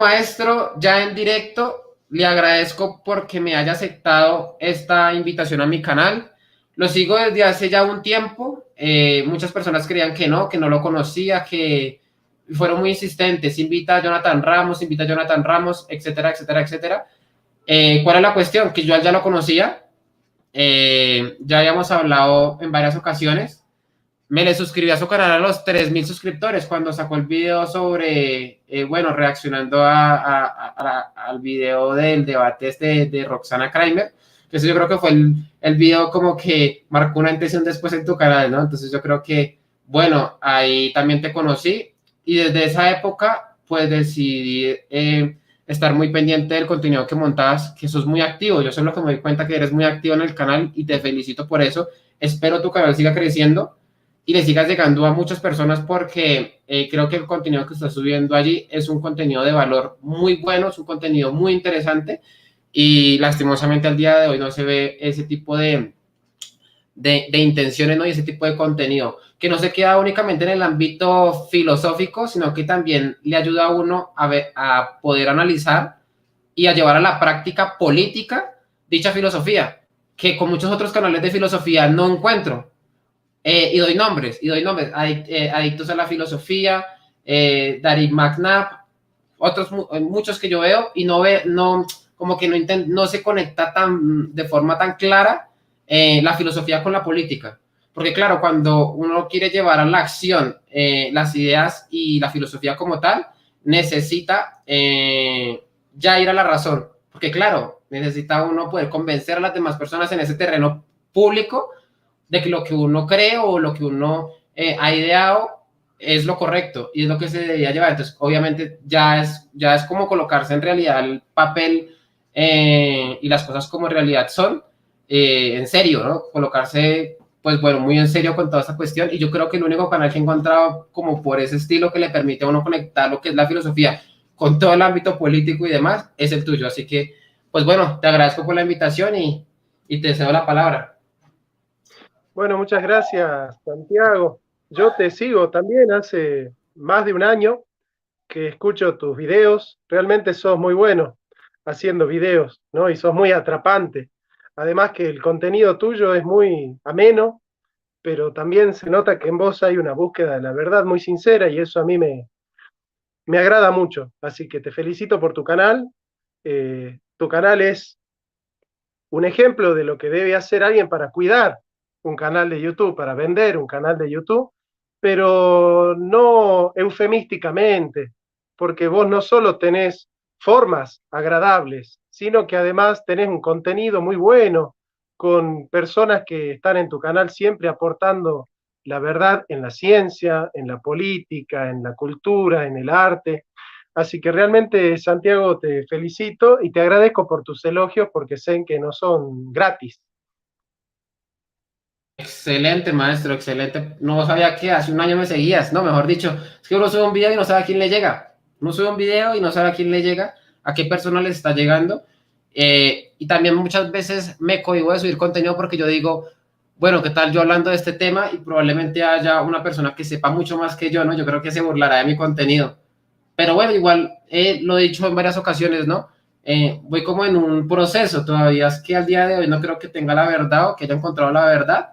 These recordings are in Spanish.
Maestro, ya en directo, le agradezco porque me haya aceptado esta invitación a mi canal. Lo sigo desde hace ya un tiempo. Muchas personas creían que no lo conocía, que fueron muy insistentes. Invita a Jonathan Ramos, etcétera, etcétera, etcétera. ¿Cuál es la cuestión? Que yo ya lo conocía. Ya habíamos hablado en varias ocasiones. Me le suscribí a su canal a los 3.000 suscriptores cuando sacó el video sobre, bueno, reaccionando al video del debate de Roxana Kramer. Eso yo creo que fue el video como que marcó una intención después en tu canal, ¿no? Entonces yo creo que, bueno, ahí también te conocí y desde esa época pues decidí estar muy pendiente del contenido que montabas, que sos muy activo. Yo solo que me doy cuenta que eres muy activo en el canal y te felicito por eso. Espero tu canal siga creciendo y le sigas llegando a muchas personas porque creo que el contenido que estás subiendo allí es un contenido de valor muy bueno, es un contenido muy interesante y lastimosamente al día de hoy no se ve ese tipo de intenciones, ¿no? Y ese tipo de contenido que no se queda únicamente en el ámbito filosófico, sino que también le ayuda a uno a poder analizar y a llevar a la práctica política dicha filosofía, que con muchos otros canales de filosofía no encuentro. Y doy nombres, Adictos a la Filosofía, David McNabb, otros muchos que yo veo y no como que no se conecta de forma tan clara la filosofía con la política. Porque claro, cuando uno quiere llevar a la acción las ideas y la filosofía como tal, necesita ya ir a la razón. Porque claro, necesita uno poder convencer a las demás personas en ese terreno público de que lo que uno cree o lo que uno ha ideado es lo correcto y es lo que se debería llevar. Entonces, obviamente, ya es como colocarse en realidad el papel y las cosas como en realidad son, en serio, ¿no? Colocarse, pues bueno, muy en serio con toda esta cuestión. Y yo creo que el único canal que he encontrado como por ese estilo que le permite a uno conectar lo que es la filosofía con todo el ámbito político y demás es el tuyo. Así que, pues bueno, te agradezco por la invitación y te cedo la palabra. Bueno, muchas gracias, Santiago. Yo te sigo también hace más de un año que escucho tus videos. Realmente sos muy bueno haciendo videos, ¿no? Y sos muy atrapante. Además que el contenido tuyo es muy ameno, pero también se nota que en vos hay una búsqueda de la verdad muy sincera y eso a mí me agrada mucho. Así que te felicito por tu canal. Tu canal es un ejemplo de lo que debe hacer alguien para cuidar un canal de YouTube, para vender un canal de YouTube, pero no eufemísticamente, porque vos no solo tenés formas agradables, sino que además tenés un contenido muy bueno, con personas que están en tu canal siempre aportando la verdad en la ciencia, en la política, en la cultura, en el arte. Así que realmente, Santiago, te felicito y te agradezco por tus elogios porque sé que no son gratis. Excelente, maestro, excelente. No sabía que hace un año me seguías, no, mejor dicho, es que uno sube un video y no sabe a quién le llega. Uno sube un video y no sabe a quién le llega, a qué persona le está llegando. Y también muchas veces me cohíbo de subir contenido porque yo digo, bueno, ¿qué tal yo hablando de este tema? Y probablemente haya una persona que sepa mucho más que yo, ¿no? Yo creo que se burlará de mi contenido. Pero bueno, igual lo he dicho en varias ocasiones, ¿no? Voy como en un proceso todavía, es que al día de hoy no creo que tenga la verdad o que haya encontrado la verdad,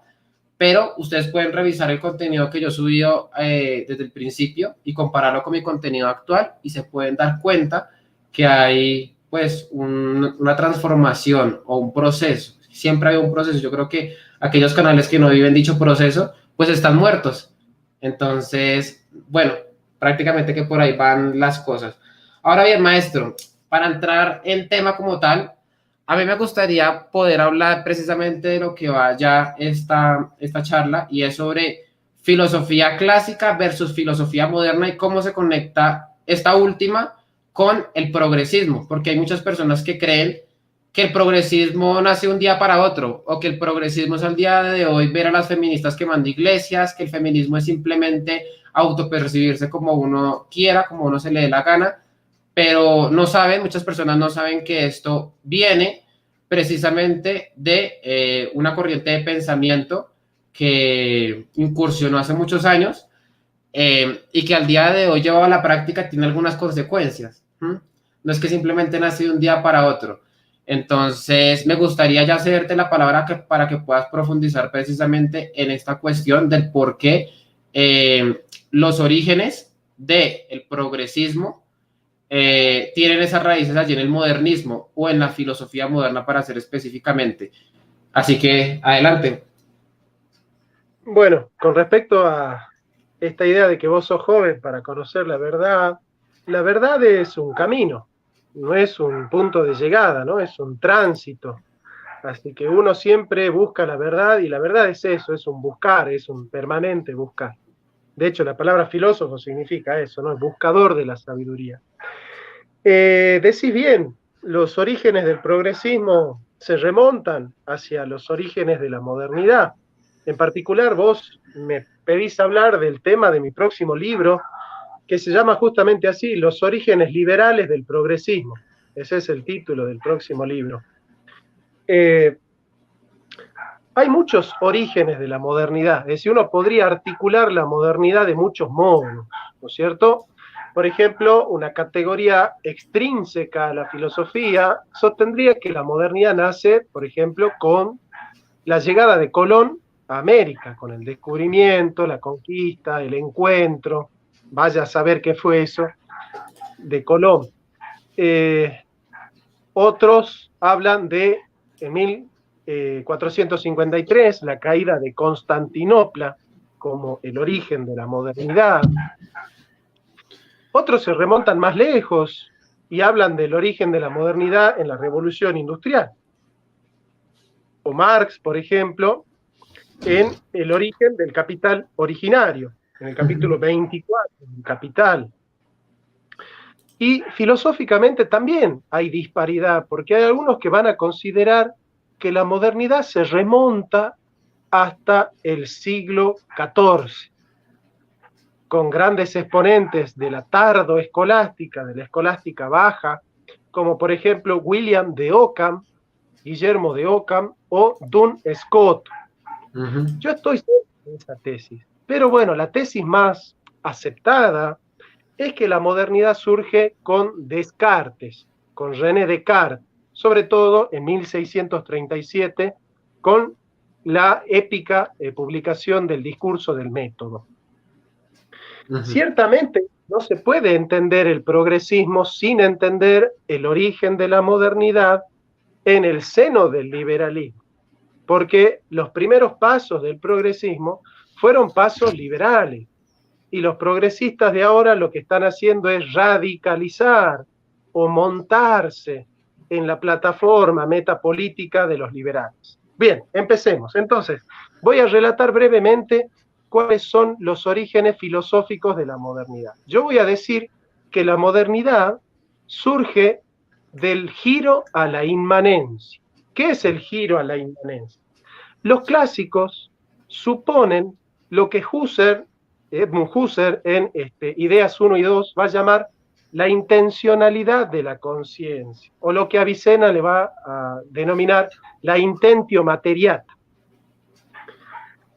pero ustedes pueden revisar el contenido que yo subí desde el principio y compararlo con mi contenido actual y se pueden dar cuenta que hay pues una transformación o un proceso. Siempre hay un proceso. Yo creo que aquellos canales que no viven dicho proceso pues están muertos. Entonces, bueno, prácticamente que por ahí van las cosas. Ahora bien, maestro, para entrar en tema como tal, a mí me gustaría poder hablar precisamente de lo que vaya esta charla y es sobre filosofía clásica versus filosofía moderna y cómo se conecta esta última con el progresismo, porque hay muchas personas que creen que el progresismo nace un día para otro o que el progresismo es al día de hoy ver a las feministas quemando iglesias, que el feminismo es simplemente autopercibirse como uno quiera, como uno se le dé la gana, pero no saben, muchas personas no saben que esto viene precisamente de una corriente de pensamiento que incursionó hace muchos años y que al día de hoy llevado a la práctica tiene algunas consecuencias. no es que simplemente nace de un día para otro. Entonces, me gustaría ya cederte la palabra para que puedas profundizar precisamente en esta cuestión del por qué los orígenes del progresismo tienen esas raíces allí en el modernismo o en la filosofía moderna, para ser específicamente. Así que, adelante. Bueno, con respecto a esta idea de que vos sos joven para conocer la verdad es un camino, no es un punto de llegada, ¿no? Es un tránsito. Así que uno siempre busca la verdad y la verdad es eso, es un buscar, es un permanente buscar. De hecho, la palabra filósofo significa eso, ¿no? El buscador de la sabiduría. Decís bien, los orígenes del progresismo se remontan hacia los orígenes de la modernidad. En particular, vos me pedís hablar del tema de mi próximo libro, que se llama justamente así, Los orígenes liberales del progresismo. Ese es el título del próximo libro. Hay muchos orígenes de la modernidad, es decir, uno podría articular la modernidad de muchos modos, ¿no es cierto? Por ejemplo, una categoría extrínseca a la filosofía sostendría que la modernidad nace, por ejemplo, con la llegada de Colón a América, con el descubrimiento, la conquista, el encuentro, vaya a saber qué fue eso, de Colón. Otros hablan de en 1453, la caída de Constantinopla como el origen de la modernidad. Otros se remontan más lejos y hablan del origen de la modernidad en la Revolución Industrial. O Marx, por ejemplo, en el origen del capital originario, en el capítulo 24 del Capital. Y filosóficamente también hay disparidad, porque hay algunos que van a considerar que la modernidad se remonta hasta el siglo XIV, con grandes exponentes de la tardoescolástica, de la escolástica baja, como por ejemplo William de Ockham, Guillermo de Ockham o Duns Scott. Yo estoy seguro de esa tesis, pero bueno, la tesis más aceptada es que la modernidad surge con Descartes, con René Descartes, sobre todo en 1637, con la épica publicación del Discurso del Método. Ciertamente no se puede entender el progresismo sin entender el origen de la modernidad en el seno del liberalismo, porque los primeros pasos del progresismo fueron pasos liberales, y los progresistas de ahora lo que están haciendo es radicalizar o montarse en la plataforma metapolítica de los liberales. Bien, empecemos. Entonces, voy a relatar brevemente cuáles son los orígenes filosóficos de la modernidad. Yo voy a decir que la modernidad surge del giro a la inmanencia. ¿Qué es el giro a la inmanencia? Los clásicos suponen lo que Edmund Husserl en Ideas 1 y 2 va a llamar la intencionalidad de la conciencia, o lo que Avicena le va a denominar la intentio materiata.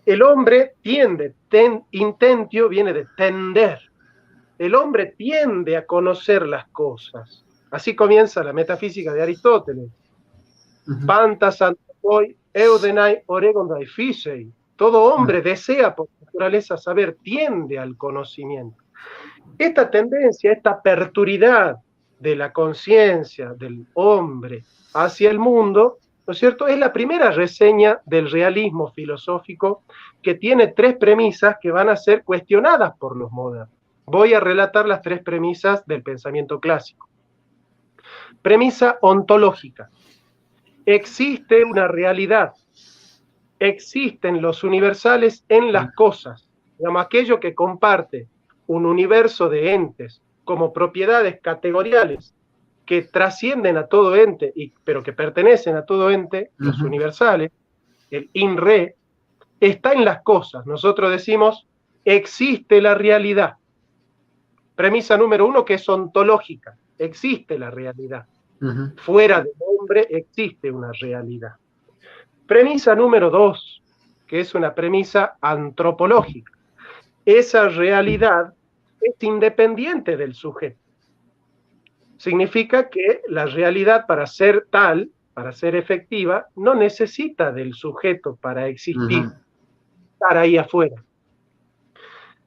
El hombre tiende, intentio viene de tender, el hombre tiende a conocer las cosas. Así comienza la metafísica de Aristóteles. Pantas antropoi eudenai oregondai physei. Todo hombre desea por naturaleza saber, tiende al conocimiento. Esta tendencia, esta aperturidad de la conciencia del hombre hacia el mundo, ¿no es cierto?, es la primera reseña del realismo filosófico, que tiene tres premisas que van a ser cuestionadas por los modernos. Voy a relatar las tres premisas del pensamiento clásico. Premisa ontológica. Existe una realidad, existen los universales en las cosas, digamos, aquello que comparte un universo de entes como propiedades categoriales que trascienden a todo ente, pero que pertenecen a todo ente, los universales, el in re, está en las cosas. Nosotros decimos, existe la realidad. Premisa número 1, que es ontológica, existe la realidad. Fuera del hombre existe una realidad. Premisa número 2, que es una premisa antropológica. Esa realidad es independiente del sujeto. significa que la realidad para ser tal, para ser efectiva, no necesita del sujeto para existir, estar ahí afuera.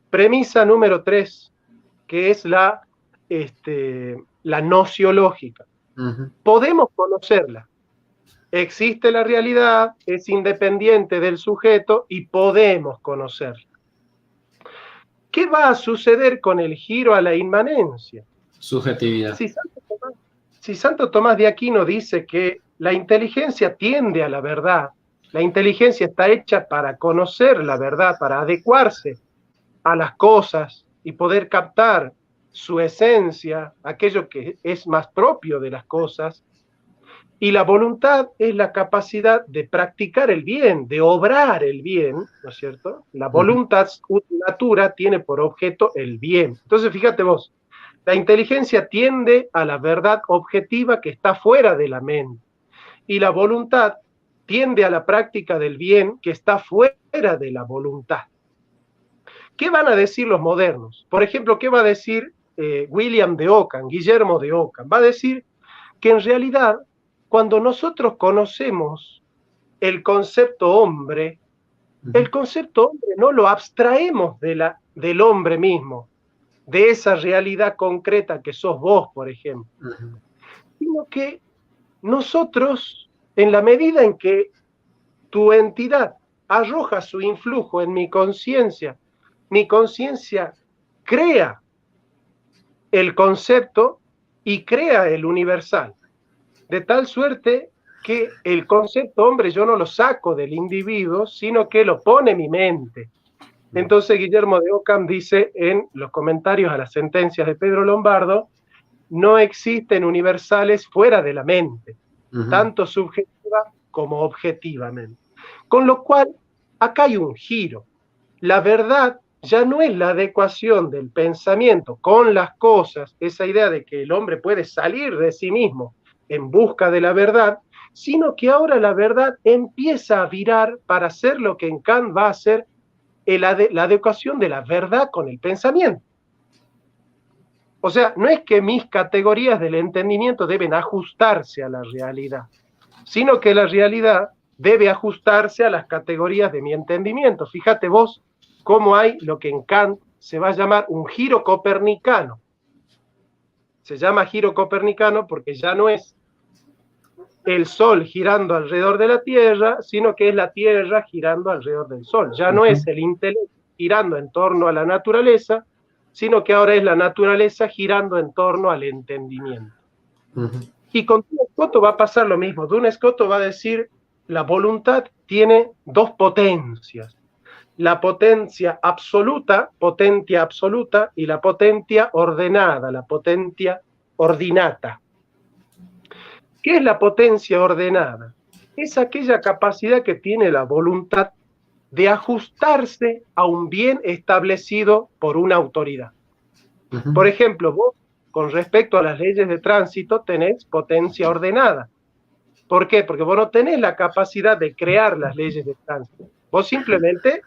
Premisa número 3, que es la nociológica. Podemos conocerla. Existe la realidad, es independiente del sujeto y podemos conocerla. ¿Qué va a suceder con el giro a la inmanencia? Subjetividad. Si Santo Tomás de Aquino dice que la inteligencia tiende a la verdad, la inteligencia está hecha para conocer la verdad, para adecuarse a las cosas y poder captar su esencia, aquello que es más propio de las cosas, y la voluntad es la capacidad de practicar el bien, de obrar el bien, ¿no es cierto? La voluntad natura tiene por objeto el bien. Entonces, fíjate vos, la inteligencia tiende a la verdad objetiva que está fuera de la mente, y la voluntad tiende a la práctica del bien que está fuera de la voluntad. ¿Qué van a decir los modernos? Por ejemplo, ¿qué va a decir William de Ockham, Guillermo de Ockham? Va a decir que en realidad, cuando nosotros conocemos el concepto hombre no lo abstraemos del hombre mismo, de esa realidad concreta que sos vos, por ejemplo, sino que nosotros, en la medida en que tu entidad arroja su influjo en mi conciencia crea el concepto y crea el universal, de tal suerte que el concepto hombre yo no lo saco del individuo, sino que lo pone mi mente. Entonces Guillermo de Ockham dice en los comentarios a las sentencias de Pedro Lombardo, no existen universales fuera de la mente, tanto subjetiva como objetivamente. Con lo cual, acá hay un giro. La verdad ya no es la adecuación del pensamiento con las cosas, esa idea de que el hombre puede salir de sí mismo en busca de la verdad, sino que ahora la verdad empieza a virar para hacer lo que en Kant va a ser la adecuación de la verdad con el pensamiento. O sea, no es que mis categorías del entendimiento deben ajustarse a la realidad, sino que la realidad debe ajustarse a las categorías de mi entendimiento. Fíjate vos cómo hay lo que en Kant se va a llamar un giro copernicano. Se llama giro copernicano porque ya no es el Sol girando alrededor de la Tierra, sino que es la Tierra girando alrededor del Sol. Ya no es el intelecto girando en torno a la naturaleza, sino que ahora es la naturaleza girando en torno al entendimiento. Y con Duns Scotus va a pasar lo mismo. Duns Scotus va a decir, la voluntad tiene dos potencias. La potencia absoluta, potentia absoluta, y la potentia ordenada, la potentia ordinata. ¿Qué es la potencia ordenada? Es aquella capacidad que tiene la voluntad de ajustarse a un bien establecido por una autoridad. Por ejemplo, vos, con respecto a las leyes de tránsito, tenés potencia ordenada. ¿Por qué? Porque vos no tenés la capacidad de crear las leyes de tránsito. Vos simplemente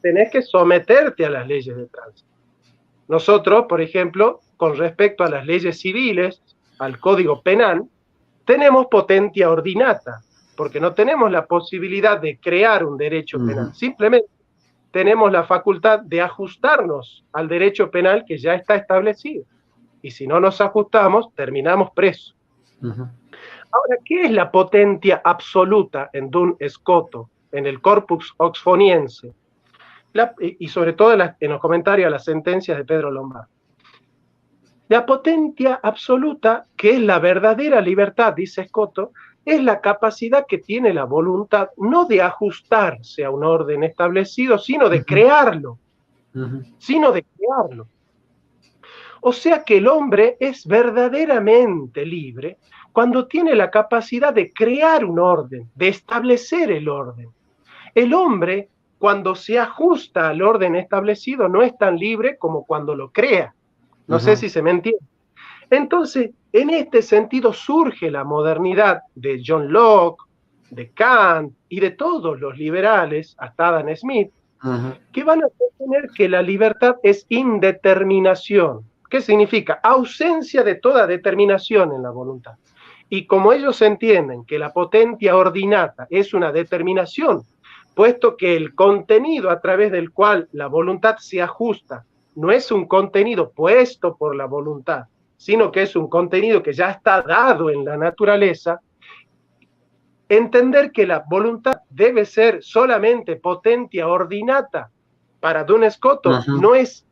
tenés que someterte a las leyes de tránsito. Nosotros, por ejemplo, con respecto a las leyes civiles, al Código Penal, tenemos potencia ordinata, porque no tenemos la posibilidad de crear un derecho penal. Simplemente tenemos la facultad de ajustarnos al derecho penal que ya está establecido. Y si no nos ajustamos, terminamos presos. Ahora, ¿qué es la potencia absoluta en Duns Scotus, en el corpus oxfoniense? Y sobre todo en los comentarios a las sentencias de Pedro Lombardo. La potencia absoluta, que es la verdadera libertad, dice Scotus, es la capacidad que tiene la voluntad, no de ajustarse a un orden establecido, sino de crearlo. O sea que el hombre es verdaderamente libre cuando tiene la capacidad de crear un orden, de establecer el orden. El hombre, cuando se ajusta al orden establecido, no es tan libre como cuando lo crea. No sé si se me entiende. Entonces, en este sentido surge la modernidad de John Locke, de Kant y de todos los liberales, hasta Adam Smith, que van a sostener que la libertad es indeterminación, ¿Qué significa? Ausencia de toda determinación en la voluntad. Y como ellos entienden que la potentia ordinata es una determinación, puesto que el contenido a través del cual la voluntad se ajusta no es un contenido puesto por la voluntad, sino que es un contenido que ya está dado en la naturaleza, entender que la voluntad debe ser solamente potentia ordinata para Duns Scotus no es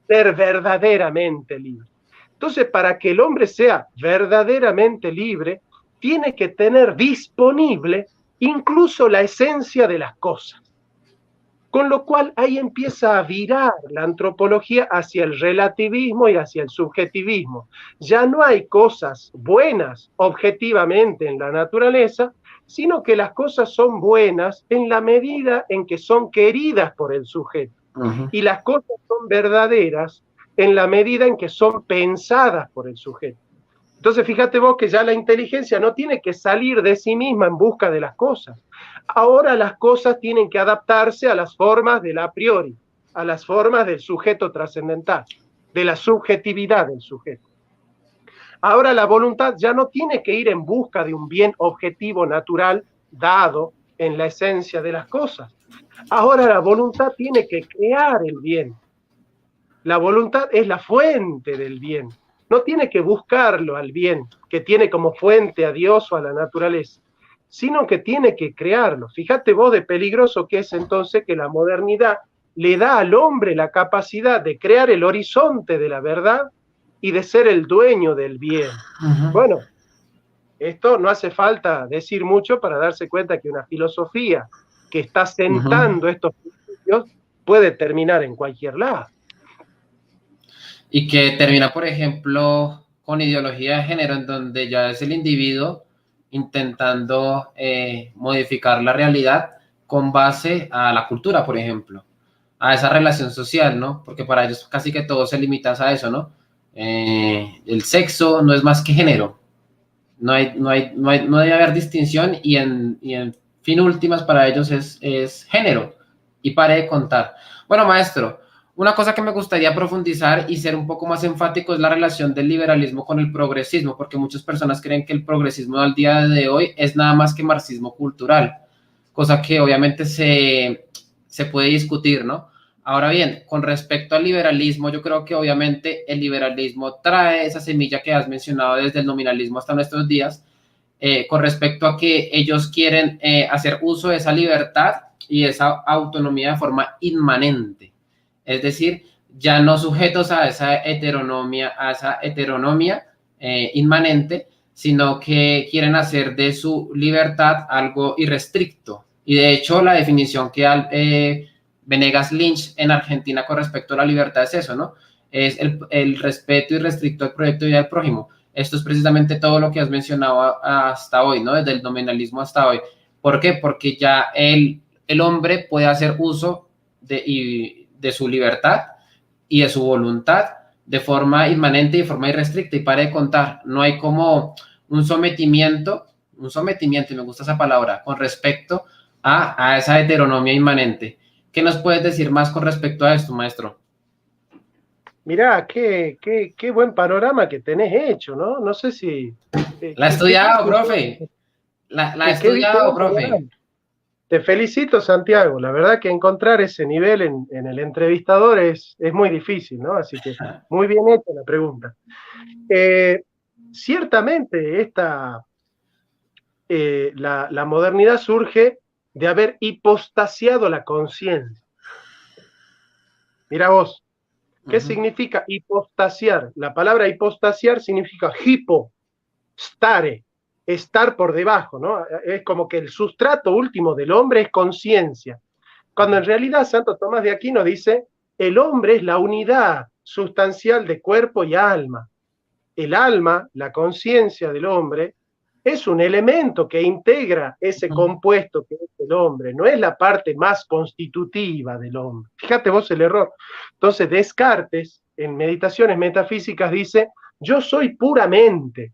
ser verdaderamente libre. Entonces, para que el hombre sea verdaderamente libre, tiene que tener disponible incluso la esencia de las cosas. Con lo cual ahí empieza a virar la antropología hacia el relativismo y hacia el subjetivismo. Ya no hay cosas buenas objetivamente en la naturaleza, sino que las cosas son buenas en la medida en que son queridas por el sujeto. Y las cosas son verdaderas en la medida en que son pensadas por el sujeto. Entonces, fíjate vos que ya la inteligencia no tiene que salir de sí misma en busca de las cosas. Ahora las cosas tienen que adaptarse a las formas del a priori, a las formas del sujeto trascendental, de la subjetividad del sujeto. Ahora la voluntad ya no tiene que ir en busca de un bien objetivo natural dado en la esencia de las cosas. Ahora la voluntad tiene que crear el bien. La voluntad es la fuente del bien. No tiene que buscarlo al bien, que tiene como fuente a Dios o a la naturaleza, sino que tiene que crearlo. Fíjate vos de peligroso que es entonces que la modernidad le da al hombre la capacidad de crear el horizonte de la verdad y de ser el dueño del bien. Bueno, esto no hace falta decir mucho para darse cuenta que una filosofía que está sentando estos principios puede terminar en cualquier lado. Y que termina, por ejemplo, con ideología de género, en donde ya es el individuo intentando modificar la realidad con base a la cultura, por ejemplo, a esa relación social, ¿no? Porque para ellos casi que todo se limita a eso, ¿no? El sexo no es más que género. No debe haber distinción y en fin últimas para ellos es género. Y pare de contar. Bueno, maestro, una cosa que me gustaría profundizar y ser un poco más enfático es la relación del liberalismo con el progresismo, porque muchas personas creen que el progresismo al día de hoy es nada más que marxismo cultural, cosa que obviamente se puede discutir, ¿no? Ahora bien, con respecto al liberalismo, yo creo que obviamente el liberalismo trae esa semilla que has mencionado desde el nominalismo hasta nuestros días, con respecto a que ellos quieren hacer uso de esa libertad y esa autonomía de forma inmanente. Es decir, ya no sujetos a esa heteronomia, inmanente, sino que quieren hacer de su libertad algo irrestricto. Y de hecho, la definición que da Venegas Lynch en Argentina con respecto a la libertad es eso, ¿no? Es el respeto irrestricto al proyecto de vida del prójimo. Esto es precisamente todo lo que has mencionado hasta hoy, ¿no? Desde el nominalismo hasta hoy. ¿Por qué? Porque ya el hombre puede hacer uso de su libertad y de su voluntad de forma inmanente y de forma irrestricta. Y pare de contar, no hay como un sometimiento, y me gusta esa palabra, con respecto a esa heteronomia inmanente. ¿Qué nos puedes decir más con respecto a esto, maestro? Mirá, qué buen panorama que tenés hecho, ¿no? No sé si... La he estudiado, profe. La he estudiado, profe. Te felicito, Santiago. La verdad que encontrar ese nivel en el entrevistador es muy difícil, ¿no? Así que muy bien hecha la pregunta. Ciertamente la modernidad surge de haber hipostasiado la conciencia. Mira vos, ¿qué significa hipostasiar? La palabra hipostasiar significa hipo, stare, estar por debajo, ¿no? Es como que el sustrato último del hombre es conciencia. Cuando en realidad Santo Tomás de Aquino dice, el hombre es la unidad sustancial de cuerpo y alma. El alma, la conciencia del hombre, es un elemento que integra ese compuesto que es el hombre, no es la parte más constitutiva del hombre. Fíjate vos el error. Entonces Descartes, en Meditaciones Metafísicas, dice, yo soy puramente,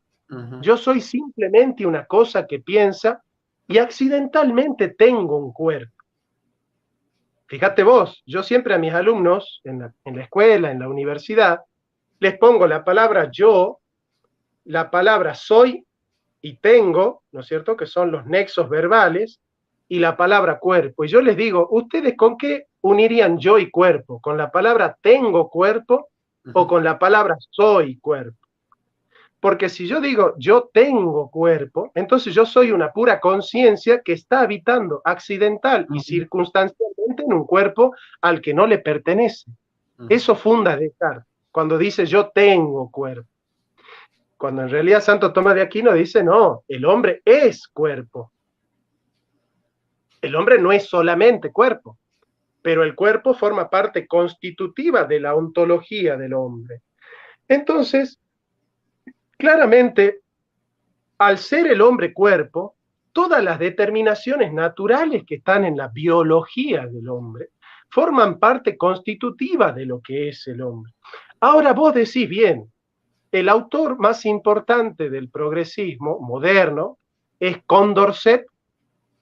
yo soy simplemente una cosa que piensa y accidentalmente tengo un cuerpo. Fíjate vos, yo siempre a mis alumnos, en la escuela, en la universidad, les pongo la palabra yo, la palabra soy y tengo, ¿no es cierto?, que son los nexos verbales, y la palabra cuerpo. Y yo les digo, ¿ustedes con qué unirían yo y cuerpo? ¿Con la palabra tengo cuerpo o con la palabra soy cuerpo? Porque si yo digo yo tengo cuerpo, entonces yo soy una pura conciencia que está habitando accidental y circunstancialmente en un cuerpo al que no le pertenece. Eso funda Descartes, cuando dice yo tengo cuerpo. Cuando en realidad Santo Tomás de Aquino dice, no, el hombre es cuerpo. El hombre no es solamente cuerpo, pero el cuerpo forma parte constitutiva de la ontología del hombre. Entonces, claramente, al ser el hombre cuerpo, todas las determinaciones naturales que están en la biología del hombre forman parte constitutiva de lo que es el hombre. Ahora vos decís bien, el autor más importante del progresismo moderno es Condorcet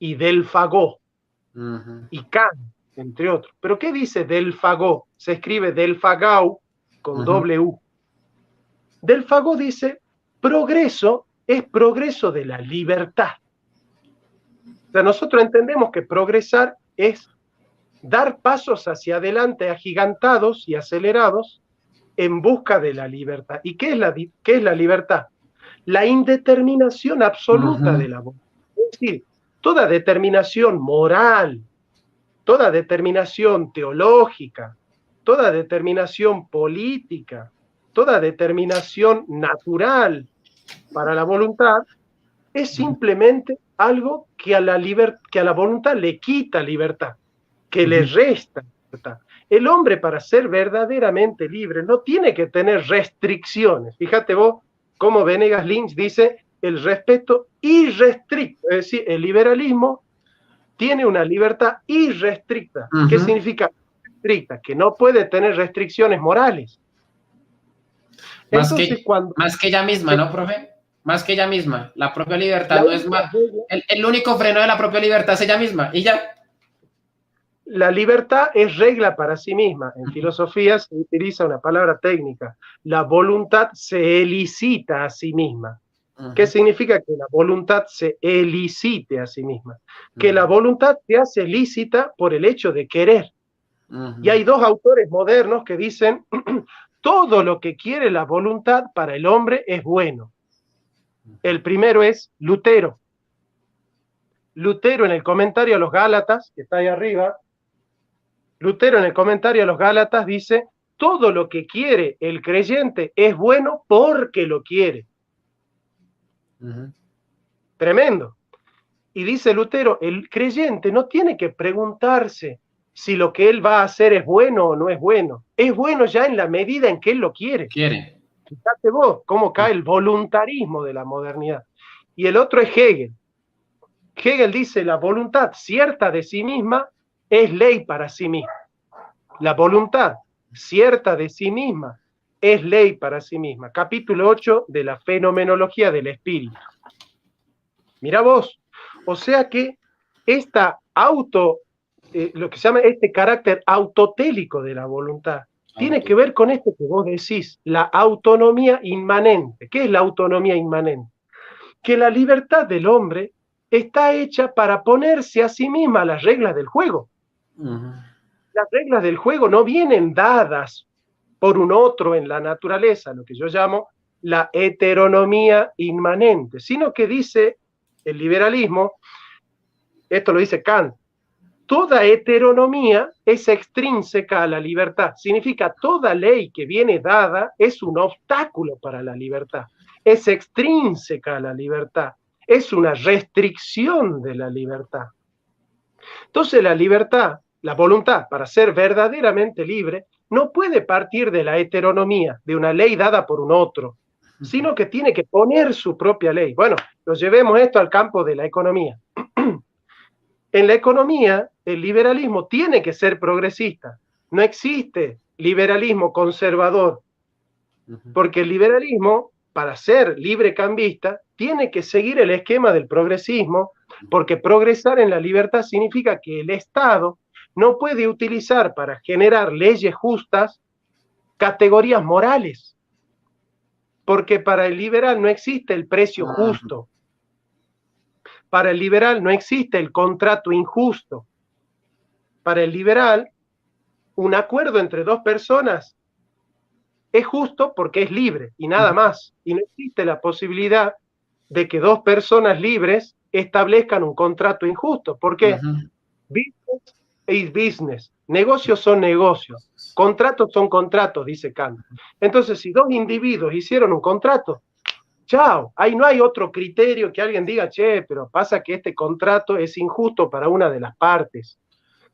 y Delfagó, y Kant, entre otros. ¿Pero qué dice Delfagó? Se escribe Delfagau con doble U. Delfagó dice, progreso es progreso de la libertad. O sea, nosotros entendemos que progresar es dar pasos hacia adelante agigantados y acelerados en busca de la libertad. ¿Y qué es la libertad? La indeterminación absoluta de la voluntad. Es decir, toda determinación moral, toda determinación teológica, toda determinación política, toda determinación natural para la voluntad, es simplemente algo que a la voluntad le quita libertad, que le resta libertad. El hombre, para ser verdaderamente libre, no tiene que tener restricciones. Fíjate vos cómo Venegas Lynch dice el respeto irrestricto, es decir, el liberalismo tiene una libertad irrestricta. ¿Qué significa restricta? Que no puede tener restricciones morales. Entonces, más que ella misma, ¿no, profe? Más que ella misma. La propia libertad no es más. El único freno de la propia libertad es ella misma. Y ya. La libertad es regla para sí misma. En filosofía se utiliza una palabra técnica. La voluntad se elicita a sí misma. ¿Qué significa que la voluntad se elicite a sí misma? Que la voluntad se hace lícita por el hecho de querer. Y hay dos autores modernos que dicen, todo lo que quiere la voluntad para el hombre es bueno. El primero es Lutero. Lutero en el comentario a los Gálatas, que está ahí arriba, Lutero en el comentario a los Gálatas dice, todo lo que quiere el creyente es bueno porque lo quiere. Tremendo. Y dice Lutero, el creyente no tiene que preguntarse si lo que él va a hacer es bueno o no es bueno. Es bueno ya en la medida en que él lo quiere. Fíjate vos cómo cae el voluntarismo de la modernidad. Y el otro es Hegel. Hegel dice, la voluntad cierta de sí misma es ley para sí misma. La voluntad cierta de sí misma es ley para sí misma. Capítulo 8 de la fenomenología del espíritu. Mira vos, o sea que lo que se llama este carácter autotélico de la voluntad, tiene que ver con esto que vos decís, la autonomía inmanente. ¿Qué es la autonomía inmanente? Que la libertad del hombre está hecha para ponerse a sí misma las reglas del juego. Las reglas del juego no vienen dadas por un otro en la naturaleza, lo que yo llamo la heteronomía inmanente, sino que dice el liberalismo, esto lo dice Kant, toda heteronomía es extrínseca a la libertad. Significa toda ley que viene dada es un obstáculo para la libertad. Es extrínseca a la libertad. Es una restricción de la libertad. Entonces la libertad, la voluntad, para ser verdaderamente libre, no puede partir de la heteronomía, de una ley dada por un otro, sino que tiene que poner su propia ley. Bueno, lo llevemos esto al campo de la economía. En la economía, el liberalismo tiene que ser progresista. No existe liberalismo conservador, porque el liberalismo, para ser librecambista, tiene que seguir el esquema del progresismo, porque progresar en la libertad significa que el Estado no puede utilizar para generar leyes justas categorías morales. Porque para el liberal no existe el precio justo. Para el liberal no existe el contrato injusto. Para el liberal, un acuerdo entre dos personas es justo porque es libre y nada más. Y no existe la posibilidad de que dos personas libres establezcan un contrato injusto. ¿Por qué? Business is business. Negocios son negocios. Contratos son contratos, dice Kant. Entonces, si dos individuos hicieron un contrato, chao, ahí no hay otro criterio que alguien diga, che, pero pasa que este contrato es injusto para una de las partes,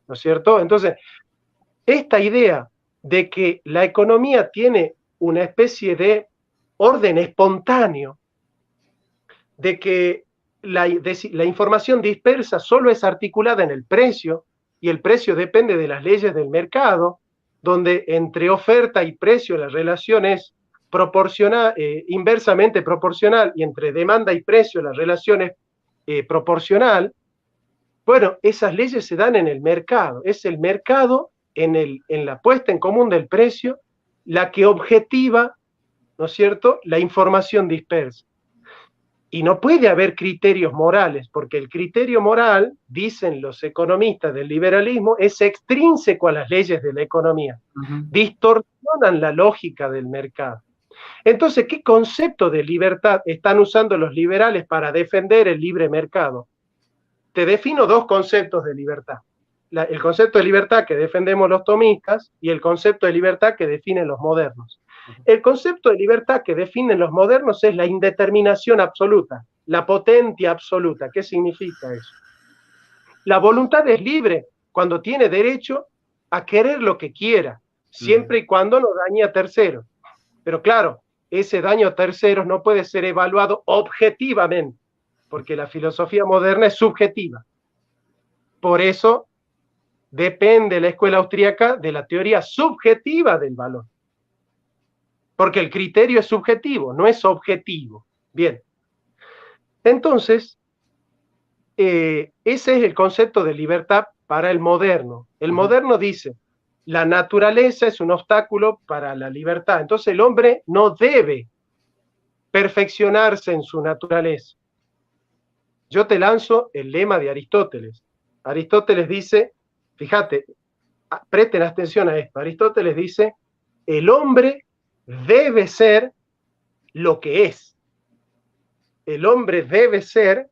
¿no es cierto? Entonces, esta idea de que la economía tiene una especie de orden espontáneo, de que la información dispersa solo es articulada en el precio, y el precio depende de las leyes del mercado, donde entre oferta y precio la relación es proporcional, inversamente proporcional, y entre demanda y precio la relación es proporcional. Bueno, esas leyes se dan en el mercado. Es el mercado, en la puesta en común del precio, la que objetiva, ¿no es cierto?, la información dispersa. Y no puede haber criterios morales, porque el criterio moral, dicen los economistas del liberalismo, es extrínseco a las leyes de la economía. Distorsionan la lógica del mercado. Entonces, ¿qué concepto de libertad están usando los liberales para defender el libre mercado? Te defino dos conceptos de libertad. El concepto de libertad que defendemos los tomistas y el concepto de libertad que definen los modernos. El concepto de libertad que definen los modernos es la indeterminación absoluta, la potencia absoluta. ¿Qué significa eso? La voluntad es libre cuando tiene derecho a querer lo que quiera, siempre y cuando no dañe a terceros. Pero claro, ese daño a terceros no puede ser evaluado objetivamente, porque la filosofía moderna es subjetiva. Por eso depende la escuela austríaca de la teoría subjetiva del valor. Porque el criterio es subjetivo, no es objetivo. Bien. Entonces, ese es el concepto de libertad para el moderno. El moderno dice, la naturaleza es un obstáculo para la libertad. Entonces el hombre no debe perfeccionarse en su naturaleza. Yo te lanzo el lema de Aristóteles. Aristóteles dice, fíjate, presten atención a esto. Aristóteles dice, el hombre debe ser lo que es. El hombre debe ser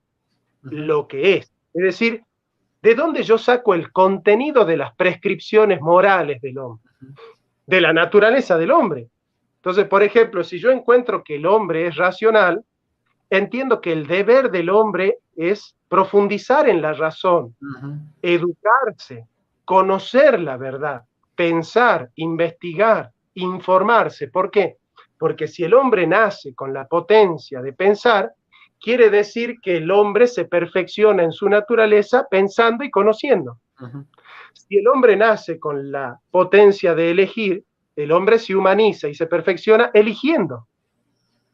lo que es. Es decir, ¿de dónde yo saco el contenido de las prescripciones morales del hombre? De la naturaleza del hombre. Entonces, por ejemplo, si yo encuentro que el hombre es racional, entiendo que el deber del hombre es profundizar en la razón, educarse, conocer la verdad, pensar, investigar, informarse. ¿Por qué? Porque si el hombre nace con la potencia de pensar, quiere decir que el hombre se perfecciona en su naturaleza pensando y conociendo. Si el hombre nace con la potencia de elegir, el hombre se humaniza y se perfecciona eligiendo.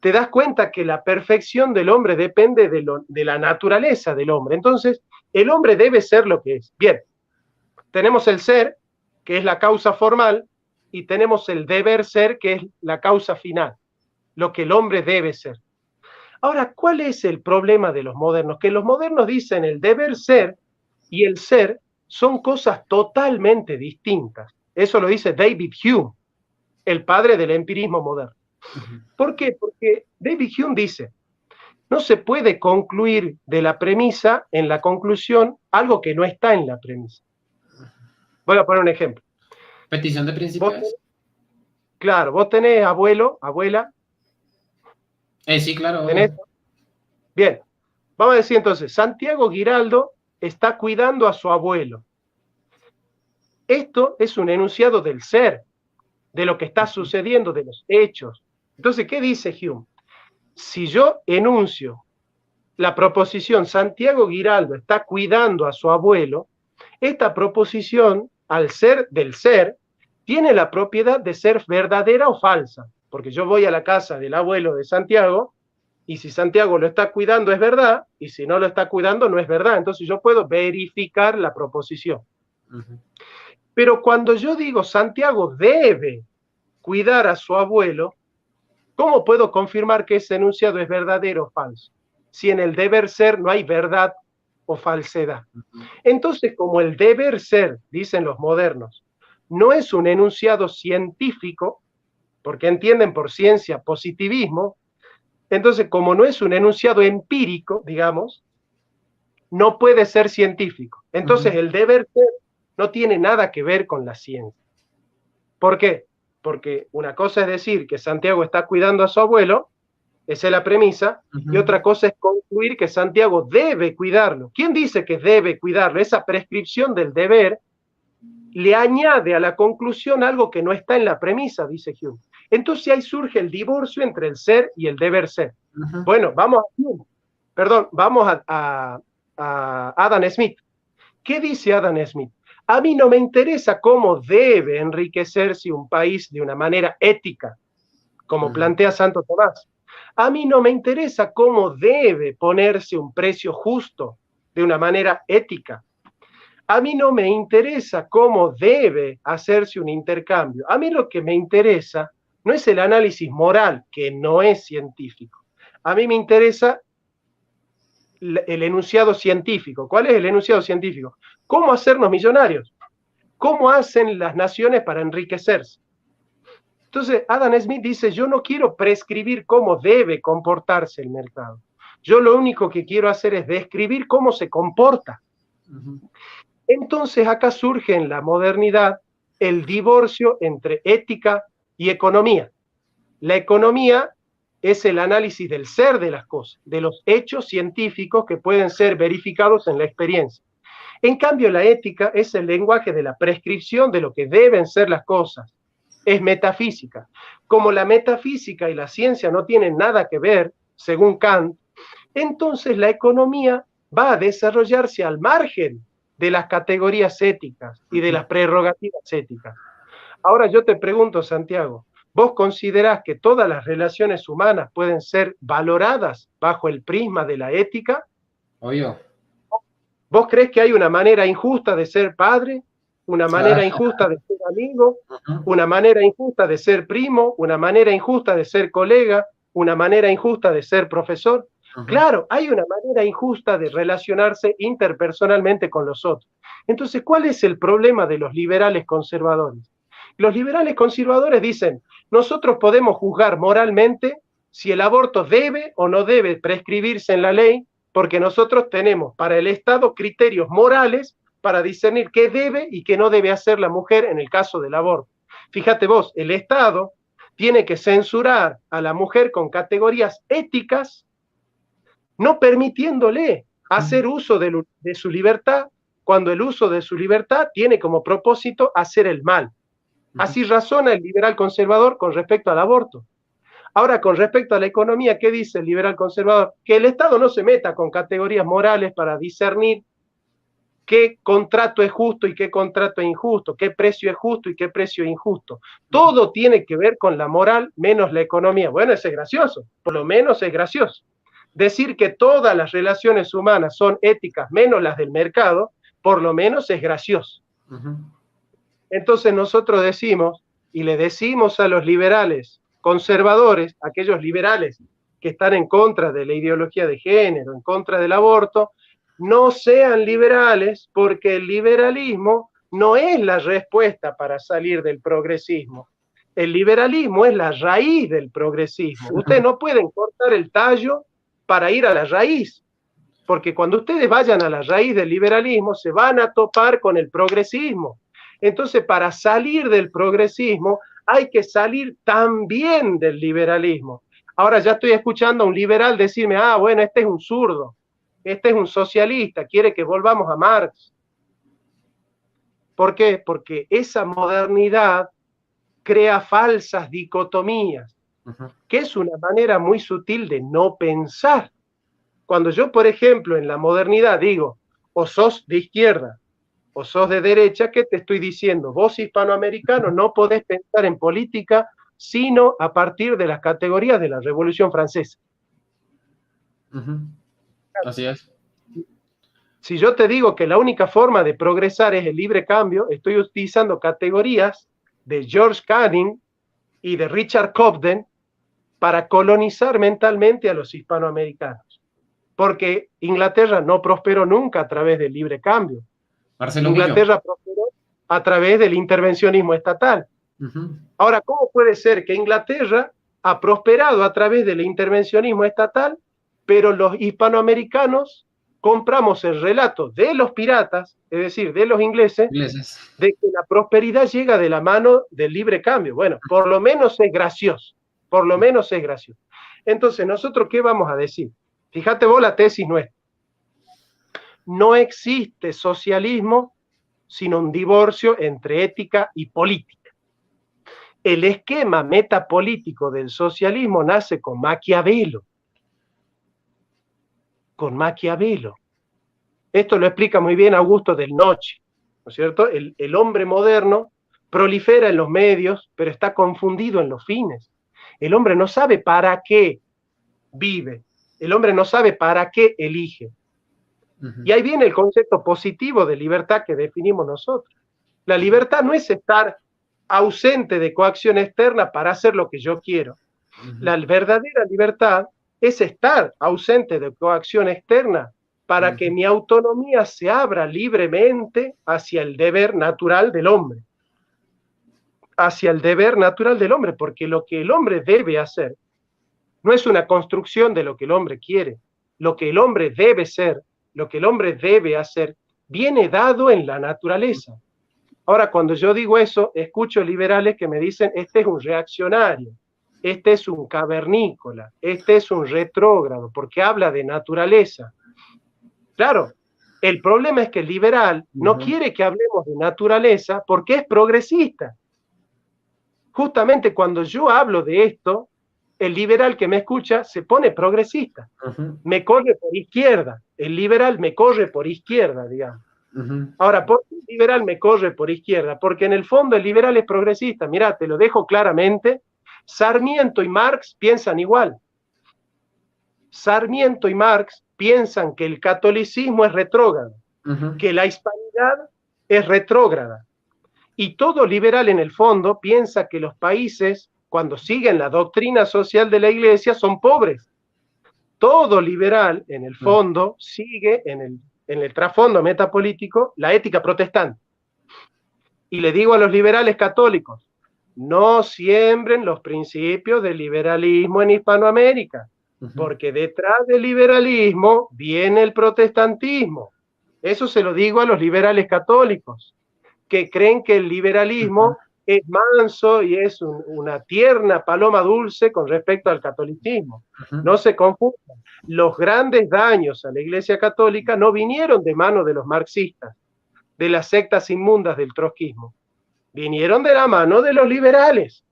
Te das cuenta que la perfección del hombre depende de la naturaleza del hombre. Entonces, el hombre debe ser lo que es. Bien, tenemos el ser, que es la causa formal, y tenemos el deber ser, que es la causa final, lo que el hombre debe ser. Ahora, ¿cuál es el problema de los modernos? Que los modernos dicen el deber ser y el ser son cosas totalmente distintas. Eso lo dice David Hume, el padre del empirismo moderno. ¿Por qué? Porque David Hume dice, no se puede concluir de la premisa en la conclusión algo que no está en la premisa. Voy a poner un ejemplo. ¿Petición de principios? Claro, vos tenés abuelo, abuela. Sí, claro. ¿Tenés? Bien, vamos a decir entonces, Santiago Giraldo está cuidando a su abuelo. Esto es un enunciado del ser, de lo que está sucediendo, de los hechos. Entonces, ¿qué dice Hume? Si yo enuncio la proposición Santiago Giraldo está cuidando a su abuelo, esta proposición, al ser del ser, tiene la propiedad de ser verdadera o falsa, porque yo voy a la casa del abuelo de Santiago, y si Santiago lo está cuidando es verdad, y si no lo está cuidando no es verdad. Entonces yo puedo verificar la proposición. Pero cuando yo digo Santiago debe cuidar a su abuelo, ¿Cómo puedo confirmar que ese enunciado es verdadero o falso? Si en el deber ser no hay verdad o falsedad. Entonces, como el deber ser, dicen los modernos, no es un enunciado científico, porque entienden por ciencia positivismo, entonces como no es un enunciado empírico, digamos, no puede ser científico. Entonces el deber ser no tiene nada que ver con la ciencia. ¿Por qué? Porque una cosa es decir que Santiago está cuidando a su abuelo, esa es la premisa, y otra cosa es concluir que Santiago debe cuidarlo. ¿Quién dice que debe cuidarlo? Esa prescripción del deber le añade a la conclusión algo que no está en la premisa, dice Hume. Entonces ahí surge el divorcio entre el ser y el deber ser. Bueno, vamos a Hume. Perdón, vamos a Adam Smith. ¿Qué dice Adam Smith? A mí no me interesa cómo debe enriquecerse un país de una manera ética, como plantea Santo Tomás. A mí no me interesa cómo debe ponerse un precio justo de una manera ética. A mí no me interesa cómo debe hacerse un intercambio. A mí lo que me interesa no es el análisis moral, que no es científico. A mí me interesa el enunciado científico. ¿Cuál es el enunciado científico? ¿Cómo hacernos millonarios? ¿Cómo hacen las naciones para enriquecerse? Entonces, Adam Smith dice, yo no quiero prescribir cómo debe comportarse el mercado. Yo lo único que quiero hacer es describir cómo se comporta. Entonces, acá surge en la modernidad el divorcio entre ética y economía. La economía es el análisis del ser de las cosas, de los hechos científicos que pueden ser verificados en la experiencia. En cambio, la ética es el lenguaje de la prescripción de lo que deben ser las cosas. Es metafísica. Como la metafísica y la ciencia no tienen nada que ver, según Kant, entonces la economía va a desarrollarse al margen de las categorías éticas y de las prerrogativas éticas. Ahora yo te pregunto, Santiago, ¿vos considerás que todas las relaciones humanas pueden ser valoradas bajo el prisma de la ética? Obvio. ¿Vos crees que hay una manera injusta de ser padre? ¿Una manera injusta de ser amigo? ¿Una manera injusta de ser primo? ¿Una manera injusta de ser colega? ¿Una manera injusta de ser profesor? Claro, hay una manera injusta de relacionarse interpersonalmente con los otros. Entonces, ¿cuál es el problema de los liberales conservadores? Los liberales conservadores dicen, nosotros podemos juzgar moralmente si el aborto debe o no debe prescribirse en la ley, porque nosotros tenemos para el Estado criterios morales para discernir qué debe y qué no debe hacer la mujer en el caso del aborto. Fíjate vos, el Estado tiene que censurar a la mujer con categorías éticas, no permitiéndole hacer uso de su libertad, cuando el uso de su libertad tiene como propósito hacer el mal. Así razona el liberal conservador con respecto al aborto. Ahora, con respecto a la economía, ¿qué dice el liberal conservador? Que el Estado no se meta con categorías morales para discernir qué contrato es justo y qué contrato es injusto, qué precio es justo y qué precio es injusto. Todo tiene que ver con la moral menos la economía. Bueno, eso es gracioso, por lo menos es gracioso. Decir que todas las relaciones humanas son éticas menos las del mercado, por lo menos es gracioso. Entonces nosotros decimos, y le decimos a los liberales conservadores, aquellos liberales que están en contra de la ideología de género, en contra del aborto, no sean liberales porque el liberalismo no es la respuesta para salir del progresismo. El liberalismo es la raíz del progresismo. Ustedes no pueden cortar el tallo para ir a la raíz, porque cuando ustedes vayan a la raíz del liberalismo se van a topar con el progresismo. Entonces, para salir del progresismo hay que salir también del liberalismo. Ahora ya estoy escuchando a un liberal decirme, ah, bueno, este es un zurdo, este es un socialista, quiere que volvamos a Marx. ¿Por qué? Porque esa modernidad crea falsas dicotomías, que es una manera muy sutil de no pensar. Cuando yo, por ejemplo, en la modernidad digo, o sos de izquierda, o sos de derecha, ¿qué te estoy diciendo? Vos, hispanoamericano, no podés pensar en política sino a partir de las categorías de la Revolución Francesa. Así es. Si yo te digo que la única forma de progresar es el libre cambio, estoy utilizando categorías de George Canning y de Richard Cobden, para colonizar mentalmente a los hispanoamericanos, porque Inglaterra no prosperó nunca a través del libre cambio. Marcelo Millo. Inglaterra prosperó a través del intervencionismo estatal. Ahora, ¿cómo puede ser que Inglaterra ha prosperado a través del intervencionismo estatal, pero los hispanoamericanos compramos el relato de los piratas, es decir, de los ingleses, de que la prosperidad llega de la mano del libre cambio? Bueno, por lo menos es gracioso, por lo menos es gracioso. Entonces, ¿nosotros qué vamos a decir? Fíjate vos la tesis nuestra. No existe socialismo sino un divorcio entre ética y política. El esquema metapolítico del socialismo nace con Maquiavelo. Con Maquiavelo. Esto lo explica muy bien Augusto del Noche, ¿no es cierto? El hombre moderno prolifera en los medios, pero está confundido en los fines. El hombre no sabe para qué vive. El hombre no sabe para qué elige. Y ahí viene el concepto positivo de libertad que definimos nosotros. La libertad no es estar ausente de coacción externa para hacer lo que yo quiero. La verdadera libertad es estar ausente de coacción externa para que mi autonomía se abra libremente hacia el deber natural del hombre. Hacia el deber natural del hombre, porque lo que el hombre debe hacer no es una construcción de lo que el hombre quiere. Lo que el hombre debe ser, lo que el hombre debe hacer, viene dado en la naturaleza. Ahora, cuando yo digo eso, escucho liberales que me dicen, este es un reaccionario, este es un cavernícola, este es un retrógrado, porque habla de naturaleza. Claro, el problema es que el liberal no quiere que hablemos de naturaleza porque es progresista. Justamente cuando yo hablo de esto, el liberal que me escucha se pone progresista. Me corre por izquierda. El liberal me corre por izquierda, digamos. Ahora, ¿por qué el liberal me corre por izquierda? Porque en el fondo el liberal es progresista. Mirá, te lo dejo claramente. Sarmiento y Marx piensan igual. Sarmiento y Marx piensan que el catolicismo es retrógrado, que la hispanidad es retrógrada. Y todo liberal en el fondo piensa que los países, cuando siguen la doctrina social de la Iglesia, son pobres. Todo liberal en el fondo sigue en el trasfondo metapolítico la ética protestante. Y le digo a los liberales católicos, no siembren los principios del liberalismo en Hispanoamérica, porque detrás del liberalismo viene el protestantismo. Eso se lo digo a los liberales católicos, que creen que el liberalismo es manso y es una tierna paloma dulce con respecto al catolicismo. No se confundan. Los grandes daños a la Iglesia Católica no vinieron de mano de los marxistas, de las sectas inmundas del trotskismo. Vinieron de la mano de los liberales.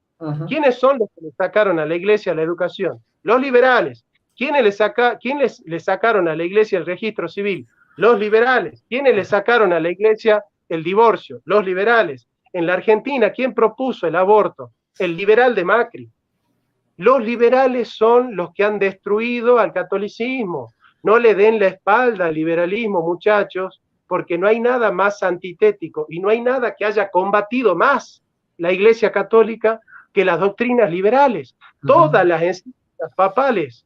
¿Quiénes son los que le sacaron a la Iglesia la educación? Los liberales. ¿Quiénes le sacaron a la Iglesia el registro civil? Los liberales. ¿Quiénes le sacaron a la Iglesia el divorcio? Los liberales. En la Argentina, ¿quién propuso el aborto? El liberal de Macri. Los liberales son los que han destruido al catolicismo. No le den la espalda al liberalismo, muchachos, porque no hay nada más antitético y no hay nada que haya combatido más la Iglesia Católica que las doctrinas liberales. Todas las encíclicas papales,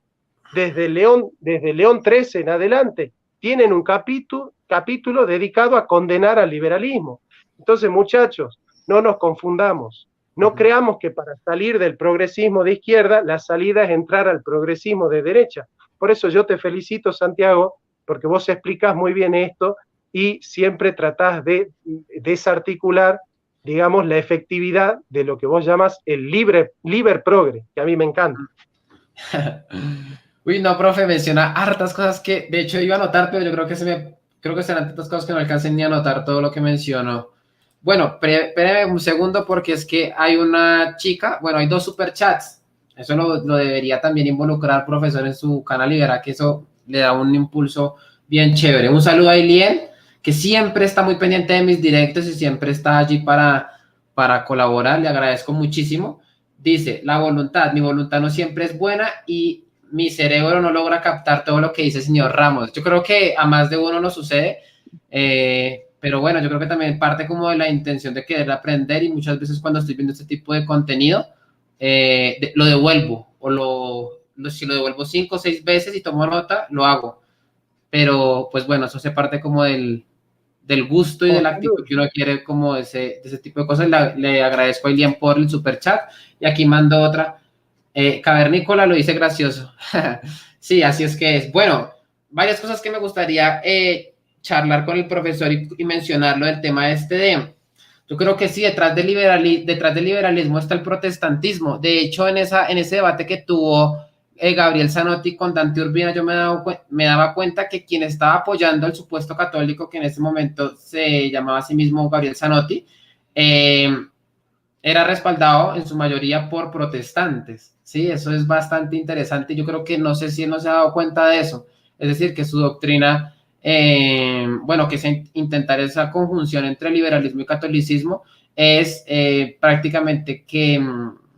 desde León XIII en adelante, tienen un capítulo dedicado a condenar al liberalismo. Entonces, muchachos, no nos confundamos. No creamos que para salir del progresismo de izquierda, la salida es entrar al progresismo de derecha. Por eso yo te felicito, Santiago, porque vos explicás muy bien esto y siempre tratás de desarticular, digamos, la efectividad de lo que vos llamas el liber progre, que a mí me encanta. Uy, no, profe, menciona hartas cosas que, de hecho, iba a anotar, pero yo creo que serán tantas cosas que no alcancen ni a anotar todo lo que mencionó. Bueno, espéreme un segundo porque es que hay una chica, bueno, hay 2 superchats. Eso lo debería también involucrar, profesor, en su canal y verá que eso le da un impulso bien chévere. Un saludo a Ilien, que siempre está muy pendiente de mis directos y siempre está allí para colaborar. Le agradezco muchísimo. Dice, mi voluntad no siempre es buena y mi cerebro no logra captar todo lo que dice el señor Ramos. Yo creo que a más de uno nos sucede, pero bueno, yo creo que también parte como de la intención de querer aprender y muchas veces cuando estoy viendo este tipo de contenido, lo devuelvo si lo devuelvo 5 o 6 veces y tomo nota, lo hago. Pero pues bueno, eso hace parte como del gusto y de Como la salud. actitud que uno quiere, como de ese tipo de cosas. Le agradezco a Ilian por el super chat. Y aquí mando otra. Cavernícola lo dice gracioso. Sí, así es que es. Bueno, varias cosas que me gustaría charlar con el profesor y mencionarlo del tema este de... Yo creo que sí, detrás del liberalismo está el protestantismo. De hecho, en ese debate que tuvo Gabriel Zanotti con Dante Urbina, yo me daba cuenta que quien estaba apoyando al supuesto católico, que en ese momento se llamaba a sí mismo Gabriel Zanotti, era respaldado en su mayoría por protestantes. Sí, eso es bastante interesante. Yo creo que no sé si él no se ha dado cuenta de eso. Es decir, que su doctrina, bueno, que se intentar esa conjunción entre liberalismo y catolicismo es prácticamente que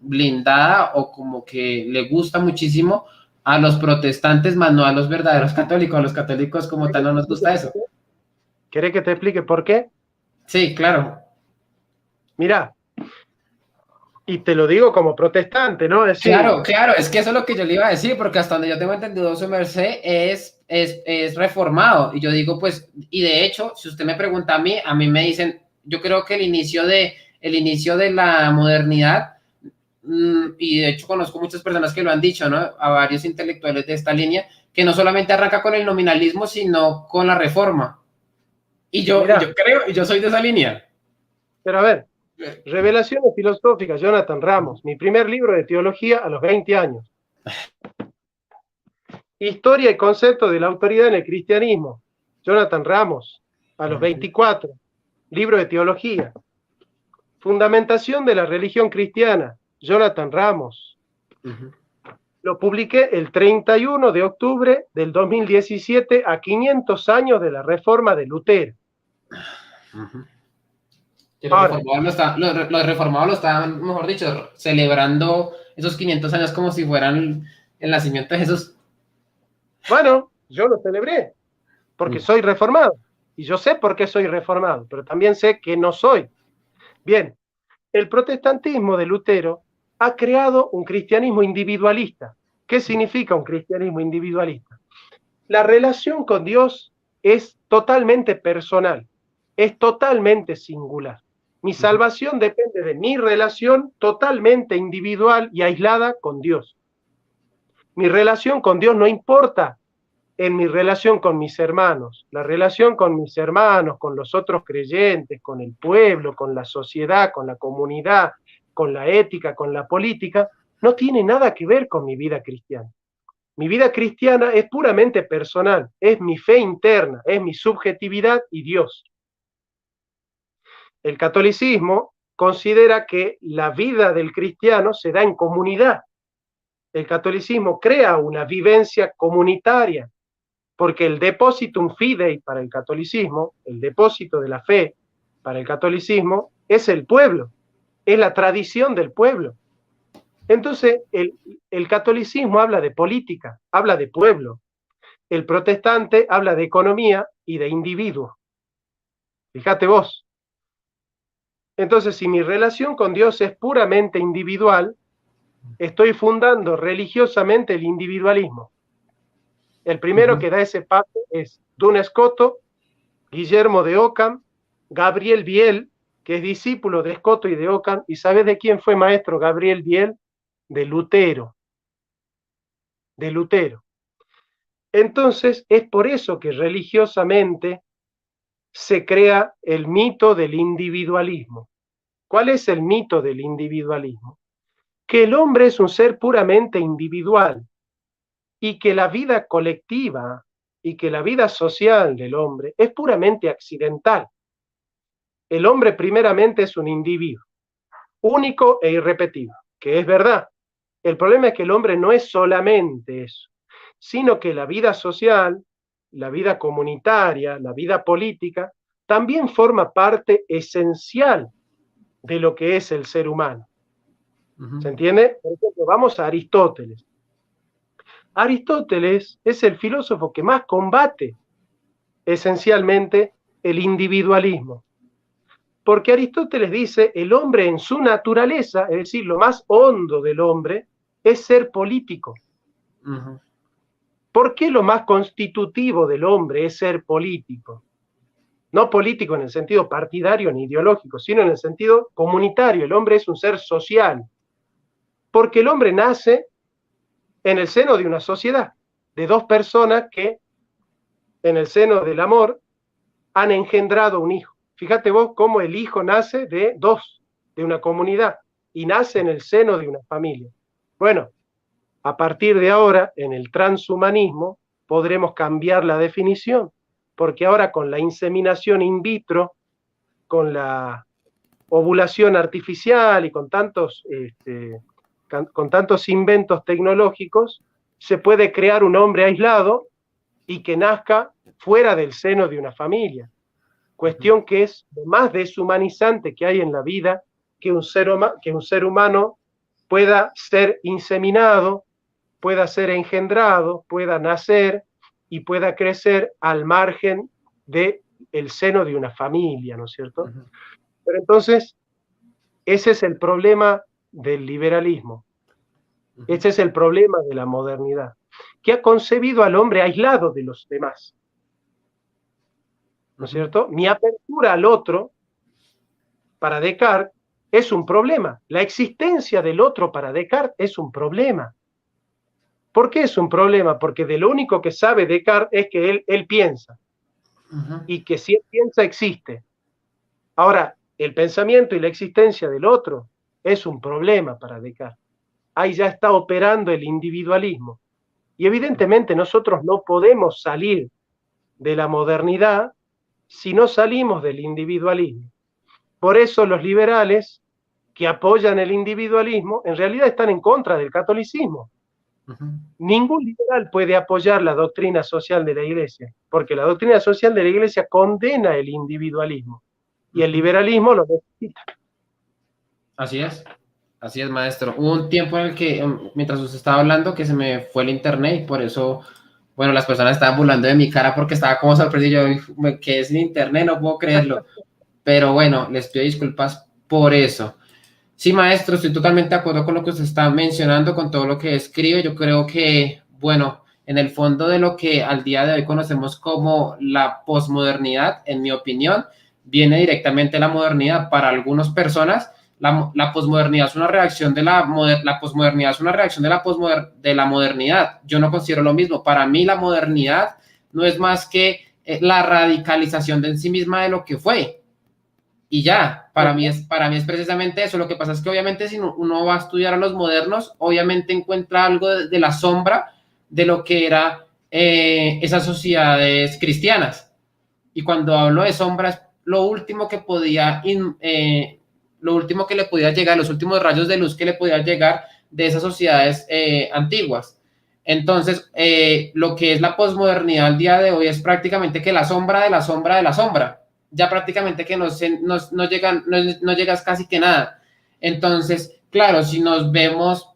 blindada o como que le gusta muchísimo a los protestantes, más no a los verdaderos católicos. A los católicos como tal no nos gusta eso. ¿Querés que te explique por qué? Sí, claro. Mirá, y te lo digo como protestante, ¿no? Es decir, Claro, claro, es que eso es lo que yo le iba a decir, porque hasta donde yo tengo entendido, su merced es reformado. Y yo digo, pues, y de hecho, si usted me pregunta a mí me dicen, yo creo que el inicio de la modernidad, y de hecho conozco muchas personas que lo han dicho, ¿no? A varios intelectuales de esta línea, que no solamente arranca con el nominalismo, sino con la reforma. Y yo mirá, creo, y yo soy de esa línea. pero a ver, Revelaciones filosóficas, Jonathan Ramos, mi primer libro de teología a los 20 años. Historia y concepto de la autoridad en el cristianismo, Jonathan Ramos, a los 24. Libro de teología. Fundamentación de la religión cristiana, Jonathan Ramos. Lo publiqué el 31 de octubre del 2017, a 500 años de la reforma de Lutero. Ahora, Los reformados lo estaban, mejor dicho, celebrando esos 500 años como si fueran el nacimiento de Jesús. bueno, yo lo celebré, porque soy reformado. Y yo sé por qué soy reformado, pero también sé que no soy. Bien, el protestantismo de Lutero ha creado un cristianismo individualista. ¿Qué significa un cristianismo individualista? La relación con Dios es totalmente personal, es totalmente singular. Mi salvación depende de mi relación totalmente individual y aislada con Dios. Mi relación con Dios no importa en mi relación con mis hermanos, la relación con mis hermanos, con los otros creyentes, con el pueblo, con la sociedad, con la comunidad, con la ética, con la política, no tiene nada que ver con mi vida cristiana. Mi vida cristiana es puramente personal, es mi fe interna, es mi subjetividad y Dios. El catolicismo considera que la vida del cristiano se da en comunidad. El catolicismo crea una vivencia comunitaria, porque el depositum fidei para el catolicismo, el depósito de la fe para el catolicismo, es el pueblo, es la tradición del pueblo. Entonces, el catolicismo habla de política, habla de pueblo. El protestante habla de economía y de individuo. Fíjate vos. Entonces, si mi relación con Dios es puramente individual, estoy fundando religiosamente el individualismo. El primero que da ese paso es Duns Scoto, Guillermo de Ockham, Gabriel Biel, que es discípulo de Scoto y de Ockham. ¿Y sabes de quién fue maestro Gabriel Biel? De Lutero. De Lutero. Entonces, es por eso que religiosamente se crea el mito del individualismo. ¿Cuál es el mito del individualismo? Que el hombre es un ser puramente individual y que la vida colectiva y que la vida social del hombre es puramente accidental. El hombre primeramente es un individuo, único e irrepetible, que es verdad. El problema es que el hombre no es solamente eso, sino que la vida social, la vida comunitaria, la vida política, también forma parte esencial de lo que es el ser humano. ¿Se entiende? Por ejemplo, vamos a Aristóteles. Aristóteles es el filósofo que más combate esencialmente el individualismo. Porque Aristóteles dice, el hombre en su naturaleza, es decir, lo más hondo del hombre, es ser político. Ujú. ¿Por qué lo más constitutivo del hombre es ser político? No político en el sentido partidario ni ideológico, sino en el sentido comunitario. El hombre es un ser social, porque el hombre nace en el seno de una sociedad, de dos personas que en el seno del amor han engendrado un hijo. Fíjate vos cómo el hijo nace de dos, de una comunidad, y nace en el seno de una familia. Bueno, a partir de ahora, en el transhumanismo, podremos cambiar la definición, porque ahora con la inseminación in vitro, con la ovulación artificial y con tantos inventos tecnológicos, se puede crear un hombre aislado y que nazca fuera del seno de una familia. Cuestión que es lo más deshumanizante que hay en la vida, que un ser humano pueda ser inseminado, pueda ser engendrado, pueda nacer y pueda crecer al margen del seno de una familia, ¿no es cierto? Ujú. Pero entonces, ese es el problema del liberalismo, ese es el problema de la modernidad, que ha concebido al hombre aislado de los demás, ¿no es cierto? Mi apertura al otro, para Descartes, es un problema. La existencia del otro para Descartes es un problema. ¿Por qué es un problema? Porque de lo único que sabe Descartes es que él piensa, y que si él piensa existe. Ahora, el pensamiento y la existencia del otro es un problema para Descartes. Ahí ya está operando el individualismo. Y evidentemente nosotros no podemos salir de la modernidad si no salimos del individualismo. Por eso los liberales que apoyan el individualismo en realidad están en contra del catolicismo. Ningún liberal puede apoyar la doctrina social de la Iglesia, porque la doctrina social de la Iglesia condena el individualismo y el liberalismo lo necesita. Así es, maestro. Hubo un tiempo en el que, mientras usted estaba hablando, que se me fue el internet y por eso, bueno, las personas estaban burlando de mi cara porque estaba como sorprendido. Yo me quedé sin internet, no puedo creerlo. Pero bueno, les pido disculpas por eso. Sí, maestro, estoy totalmente de acuerdo con lo que usted está mencionando, con todo lo que escribe. Yo creo que, bueno, en el fondo de lo que al día de hoy conocemos como la posmodernidad, en mi opinión, viene directamente de la modernidad. Para algunas personas, la posmodernidad es una reacción de la posmodernidad es una reacción de la modernidad. Yo no considero lo mismo. Para mí, la modernidad no es más que la radicalización de en sí misma de lo que fue. Y ya, para mí es precisamente eso. Lo que pasa es que obviamente si uno va a estudiar a los modernos, obviamente encuentra algo de la sombra de lo que era esas sociedades cristianas. Y cuando hablo de sombras, lo último que lo último que le podía llegar, los últimos rayos de luz que le podía llegar de esas sociedades antiguas. Entonces, lo que es la posmodernidad al día de hoy es prácticamente que la sombra de la sombra de la sombra, ya prácticamente que no llegas casi que nada. Entonces, claro, si nos vemos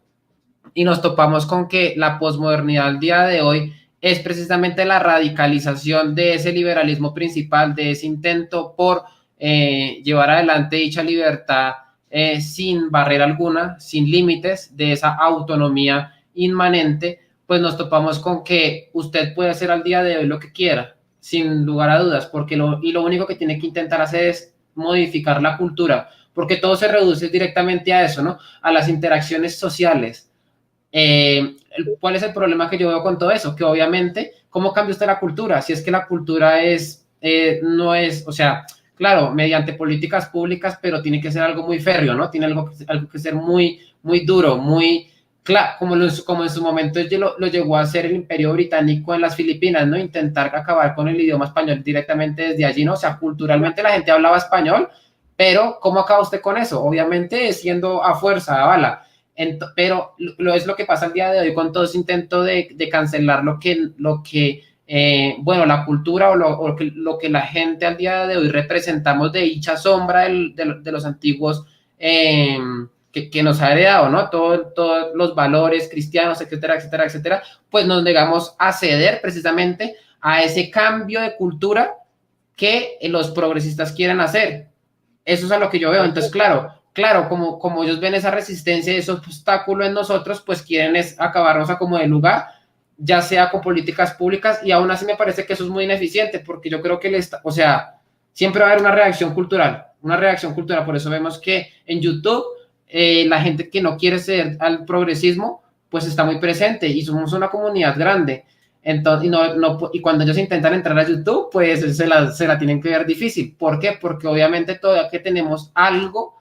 y nos topamos con que la posmodernidad al día de hoy es precisamente la radicalización de ese liberalismo principal, de ese intento por llevar adelante dicha libertad sin barrera alguna, sin límites, de esa autonomía inmanente, pues nos topamos con que usted puede hacer al día de hoy lo que quiera, sin lugar a dudas, porque lo único que tiene que intentar hacer es modificar la cultura, porque todo se reduce directamente a eso, ¿no? A las interacciones sociales. ¿Cuál es el problema que yo veo con todo eso? Que obviamente, ¿cómo cambia usted la cultura? Si es que la cultura no es, o sea, claro, mediante políticas públicas, pero tiene que ser algo muy férreo, ¿no? Tiene algo que ser muy, muy duro, muy, claro, como en su momento lo llegó a hacer el Imperio Británico en las Filipinas, ¿no? Intentar acabar con el idioma español directamente desde allí, ¿no? O sea, culturalmente la gente hablaba español, pero ¿cómo acaba usted con eso? Obviamente siendo a fuerza, a bala. Pero es lo que pasa el día de hoy con todo ese intento de cancelar bueno, la cultura o lo que la gente al día de hoy representamos de dicha sombra de los antiguos que nos ha heredado, ¿no? Todos los valores cristianos, etcétera, etcétera, etcétera, pues nos negamos a ceder precisamente a ese cambio de cultura que los progresistas quieren hacer. Eso es a lo que yo veo. Entonces, claro, claro, como ellos ven esa resistencia y ese obstáculo en nosotros, pues quieren es acabarnos a como de lugar, ya sea con políticas públicas, y aún así me parece que eso es muy ineficiente, porque yo creo que o sea, siempre va a haber una reacción cultural, por eso vemos que en YouTube la gente que no quiere ceder al progresismo, pues está muy presente, y somos una comunidad grande. Entonces, y cuando ellos intentan entrar a YouTube, pues se la tienen que ver difícil. ¿Por qué? Porque obviamente todavía que tenemos algo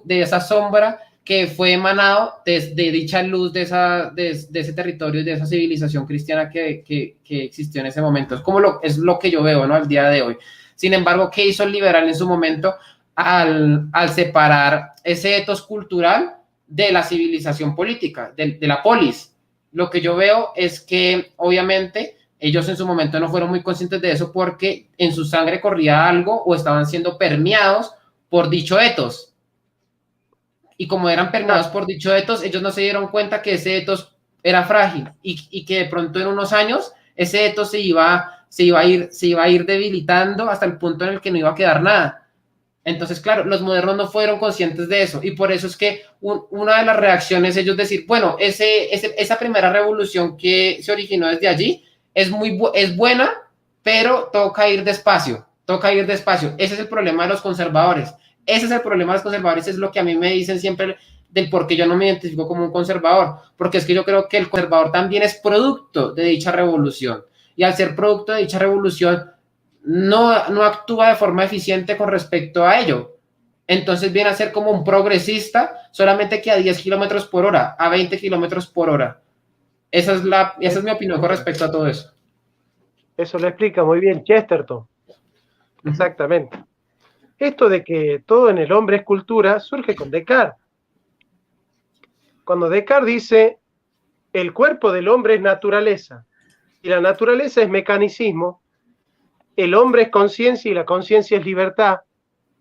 de esa sombra que fue emanado de dicha luz de ese territorio, de esa civilización cristiana que existió en ese momento. Es lo que yo veo, ¿no? Al día de hoy. Sin embargo, ¿qué hizo el liberal en su momento al separar ese etos cultural de la civilización política, de la polis? Lo que yo veo es que, obviamente, ellos en su momento no fueron muy conscientes de eso porque en su sangre corría algo o estaban siendo permeados por dicho etos. Y como eran permeados por dicho etos, ellos no se dieron cuenta que ese etos era frágil y que de pronto en unos años ese etos se iba a ir debilitando hasta el punto en el que no iba a quedar nada. Entonces, claro, los modernos no fueron conscientes de eso, y por eso es que una de las reacciones ellos decir, bueno, esa primera revolución que se originó desde allí es buena, pero toca ir despacio, toca ir despacio. Ese es el problema de los conservadores. Ese es el problema de los conservadores, es lo que a mí me dicen siempre del por qué yo no me identifico como un conservador, porque es que yo creo que el conservador también es producto de dicha revolución, y al ser producto de dicha revolución, no actúa de forma eficiente con respecto a ello. Entonces viene a ser como un progresista, solamente que a 10 kilómetros por hora, a 20 kilómetros por hora. Esa es mi opinión con respecto a todo eso. Eso lo explica muy bien Chesterton. Exactamente. Esto de que todo en el hombre es cultura surge con Descartes. Cuando Descartes dice, el cuerpo del hombre es naturaleza y la naturaleza es mecanicismo, el hombre es conciencia y la conciencia es libertad.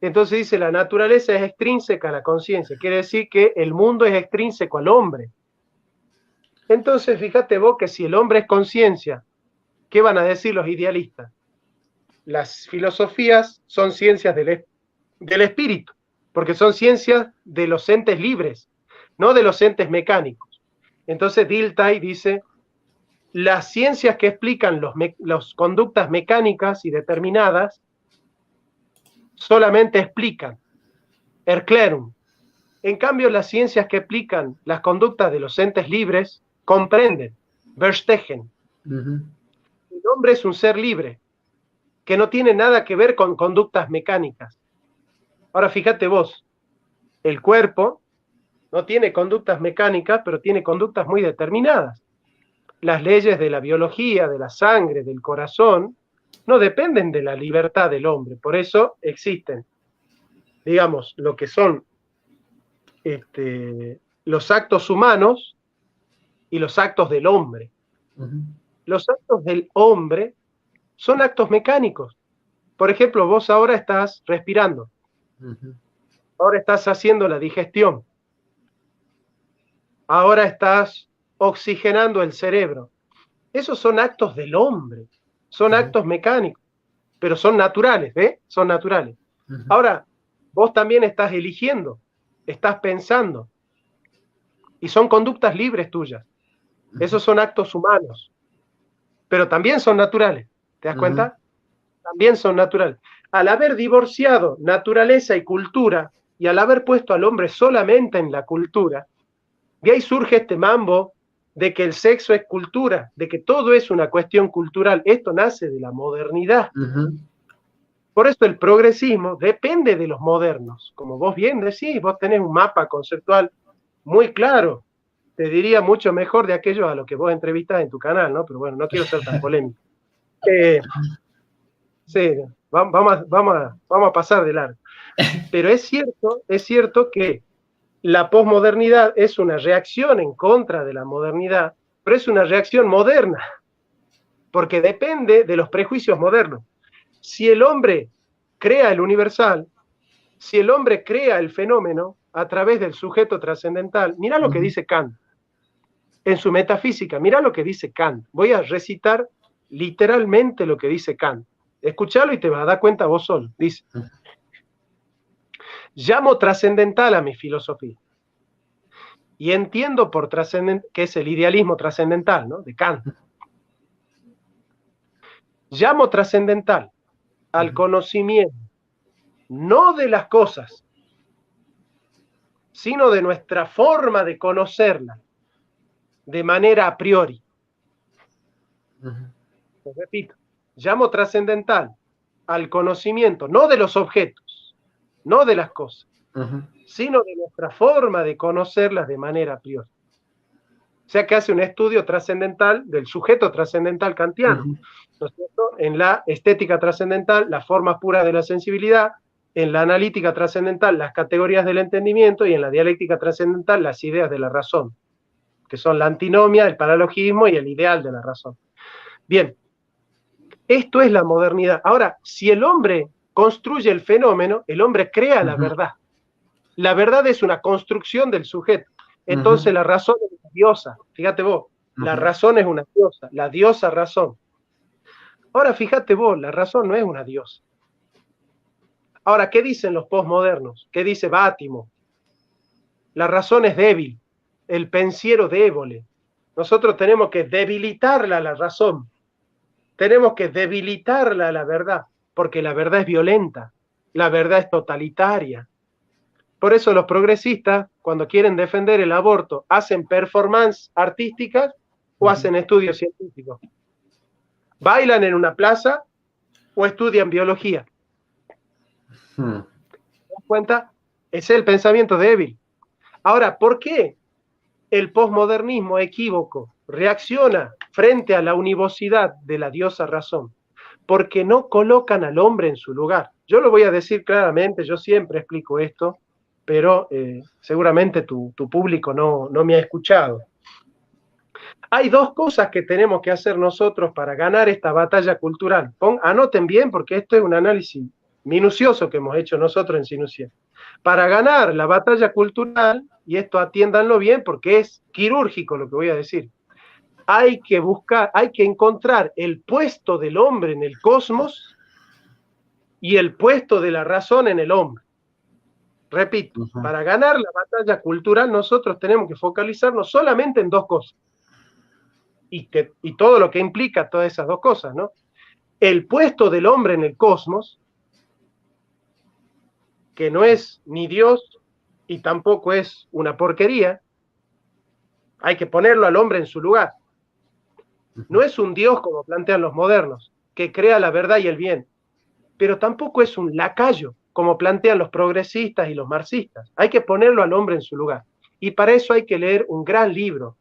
Entonces dice, la naturaleza es extrínseca a la conciencia. Quiere decir que el mundo es extrínseco al hombre. Entonces, fíjate vos que si el hombre es conciencia, ¿qué van a decir los idealistas? Las filosofías son ciencias del espíritu, porque son ciencias de los entes libres, no de los entes mecánicos. Entonces Dilthey dice, las ciencias que explican las conductas mecánicas y determinadas solamente explican, erklären. En cambio, las ciencias que explican las conductas de los entes libres comprenden, verstehen. El hombre es un ser libre, que no tiene nada que ver con conductas mecánicas. Ahora fíjate vos, el cuerpo no tiene conductas mecánicas, pero tiene conductas muy determinadas. Las leyes de la biología, de la sangre, del corazón, no dependen de la libertad del hombre. Por eso existen, digamos, lo que son los actos humanos y los actos del hombre. Los actos del hombre son actos mecánicos. Por ejemplo, vos ahora estás respirando. Ahora estás haciendo la digestión. Ahora estás oxigenando el cerebro. Esos son actos del hombre, son actos mecánicos, pero son naturales, ¿ves? Son naturales. Ahora, vos también estás eligiendo, estás pensando, y son conductas libres tuyas. Esos son actos humanos, pero también son naturales. ¿Te das cuenta? También son naturales. Al haber divorciado naturaleza y cultura, y al haber puesto al hombre solamente en la cultura, de ahí surge este mambo de que el sexo es cultura, de que todo es una cuestión cultural. Esto nace de la modernidad. Por eso el progresismo depende de los modernos. Como vos bien decís, vos tenés un mapa conceptual muy claro. Te diría mucho mejor de aquellos a los que vos entrevistás en tu canal, ¿no? Pero bueno, no quiero ser tan polémico. Sí, vamos a pasar de largo. Pero es cierto que la posmodernidad es una reacción en contra de la modernidad, pero es una reacción moderna, porque depende de los prejuicios modernos. Si el hombre crea el universal, si el hombre crea el fenómeno a través del sujeto trascendental, mirá lo que dice Kant en su metafísica, mirá lo que dice Kant. Voy a recitar literalmente lo que dice Kant. Escuchalo y te vas a dar cuenta vos solo. Dice, Llamo trascendental a mi filosofía. Y entiendo por trascendental, que es el idealismo trascendental, ¿no? De Kant. Llamo trascendental al conocimiento, no de las cosas, sino de nuestra forma de conocerlas de manera a priori. Lo repito, llamo trascendental al conocimiento, no de los objetos, no de las cosas, sino de nuestra forma de conocerlas de manera a priori. O sea que hace un estudio trascendental del sujeto trascendental kantiano, ¿no es cierto? En la estética trascendental, las formas puras de la sensibilidad; en la analítica trascendental, las categorías del entendimiento; y en la dialéctica trascendental, las ideas de la razón, que son la antinomia, el paralogismo y el ideal de la razón. Bien, esto es la modernidad. Ahora, si el hombre construye el fenómeno, el hombre crea la verdad. La verdad es una construcción del sujeto. Entonces la razón es una diosa. Fíjate vos, la razón es una diosa, la diosa razón. Ahora fíjate vos, la razón no es una diosa. Ahora, ¿qué dicen los posmodernos? ¿Qué dice Bátimo? La razón es débil, el pensiero débole. Nosotros tenemos que debilitarla a la razón. Tenemos que debilitarla a la verdad, porque la verdad es violenta, la verdad es totalitaria. Por eso los progresistas, cuando quieren defender el aborto, hacen performance artísticas o hacen estudios científicos. Bailan en una plaza o estudian biología. ¿Te das cuenta? Ese es el pensamiento débil. Ahora, ¿por qué el posmodernismo equívoco reacciona frente a la univocidad de la diosa razón? Porque no colocan al hombre en su lugar. Yo lo voy a decir claramente, yo siempre explico esto, pero seguramente tu público no me ha escuchado. Hay dos cosas que tenemos que hacer nosotros para ganar esta batalla cultural. Anoten bien, porque esto es un análisis minucioso que hemos hecho nosotros en Sinusía. Para ganar la batalla cultural, y esto atiéndanlo bien porque es quirúrgico lo que voy a decir, hay que encontrar el puesto del hombre en el cosmos y el puesto de la razón en el hombre. Repito, para ganar la batalla cultural nosotros tenemos que focalizarnos solamente en dos cosas. Y todo lo que implica todas esas dos cosas, ¿no? El puesto del hombre en el cosmos, que no es ni Dios y tampoco es una porquería. Hay que ponerlo al hombre en su lugar. No es un Dios como plantean los modernos, que crea la verdad y el bien, pero tampoco es un lacayo, como plantean los progresistas y los marxistas. Hay que ponerlo al hombre en su lugar. Y para eso hay que leer un gran libro.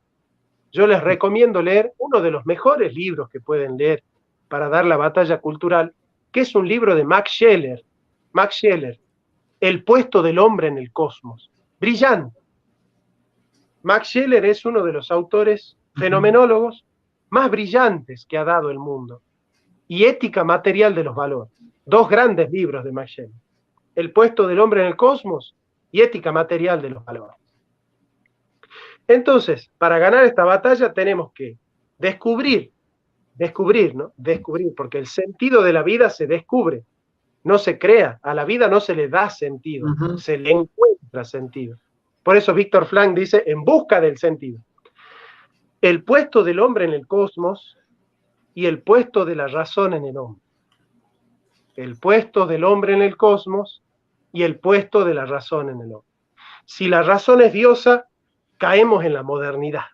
Yo les recomiendo leer uno de los mejores libros que pueden leer para dar la batalla cultural, que es un libro de Max Scheler. Max Scheler, El puesto del hombre en el cosmos. Brillante. Max Scheler es uno de los autores fenomenólogos más brillantes que ha dado el mundo. Y Ética material de los valores. Dos grandes libros de Max Scheler. El puesto del hombre en el cosmos y Ética material de los valores. Entonces, para ganar esta batalla tenemos que descubrir, ¿no? Descubrir, porque el sentido de la vida se descubre, no se crea. A la vida no se le da sentido, se le encuentra sentido. Por eso Víctor Frank dice, en busca del sentido. El puesto del hombre en el cosmos y el puesto de la razón en el hombre. El puesto del hombre en el cosmos y el puesto de la razón en el hombre. Si la razón es diosa, caemos en la modernidad,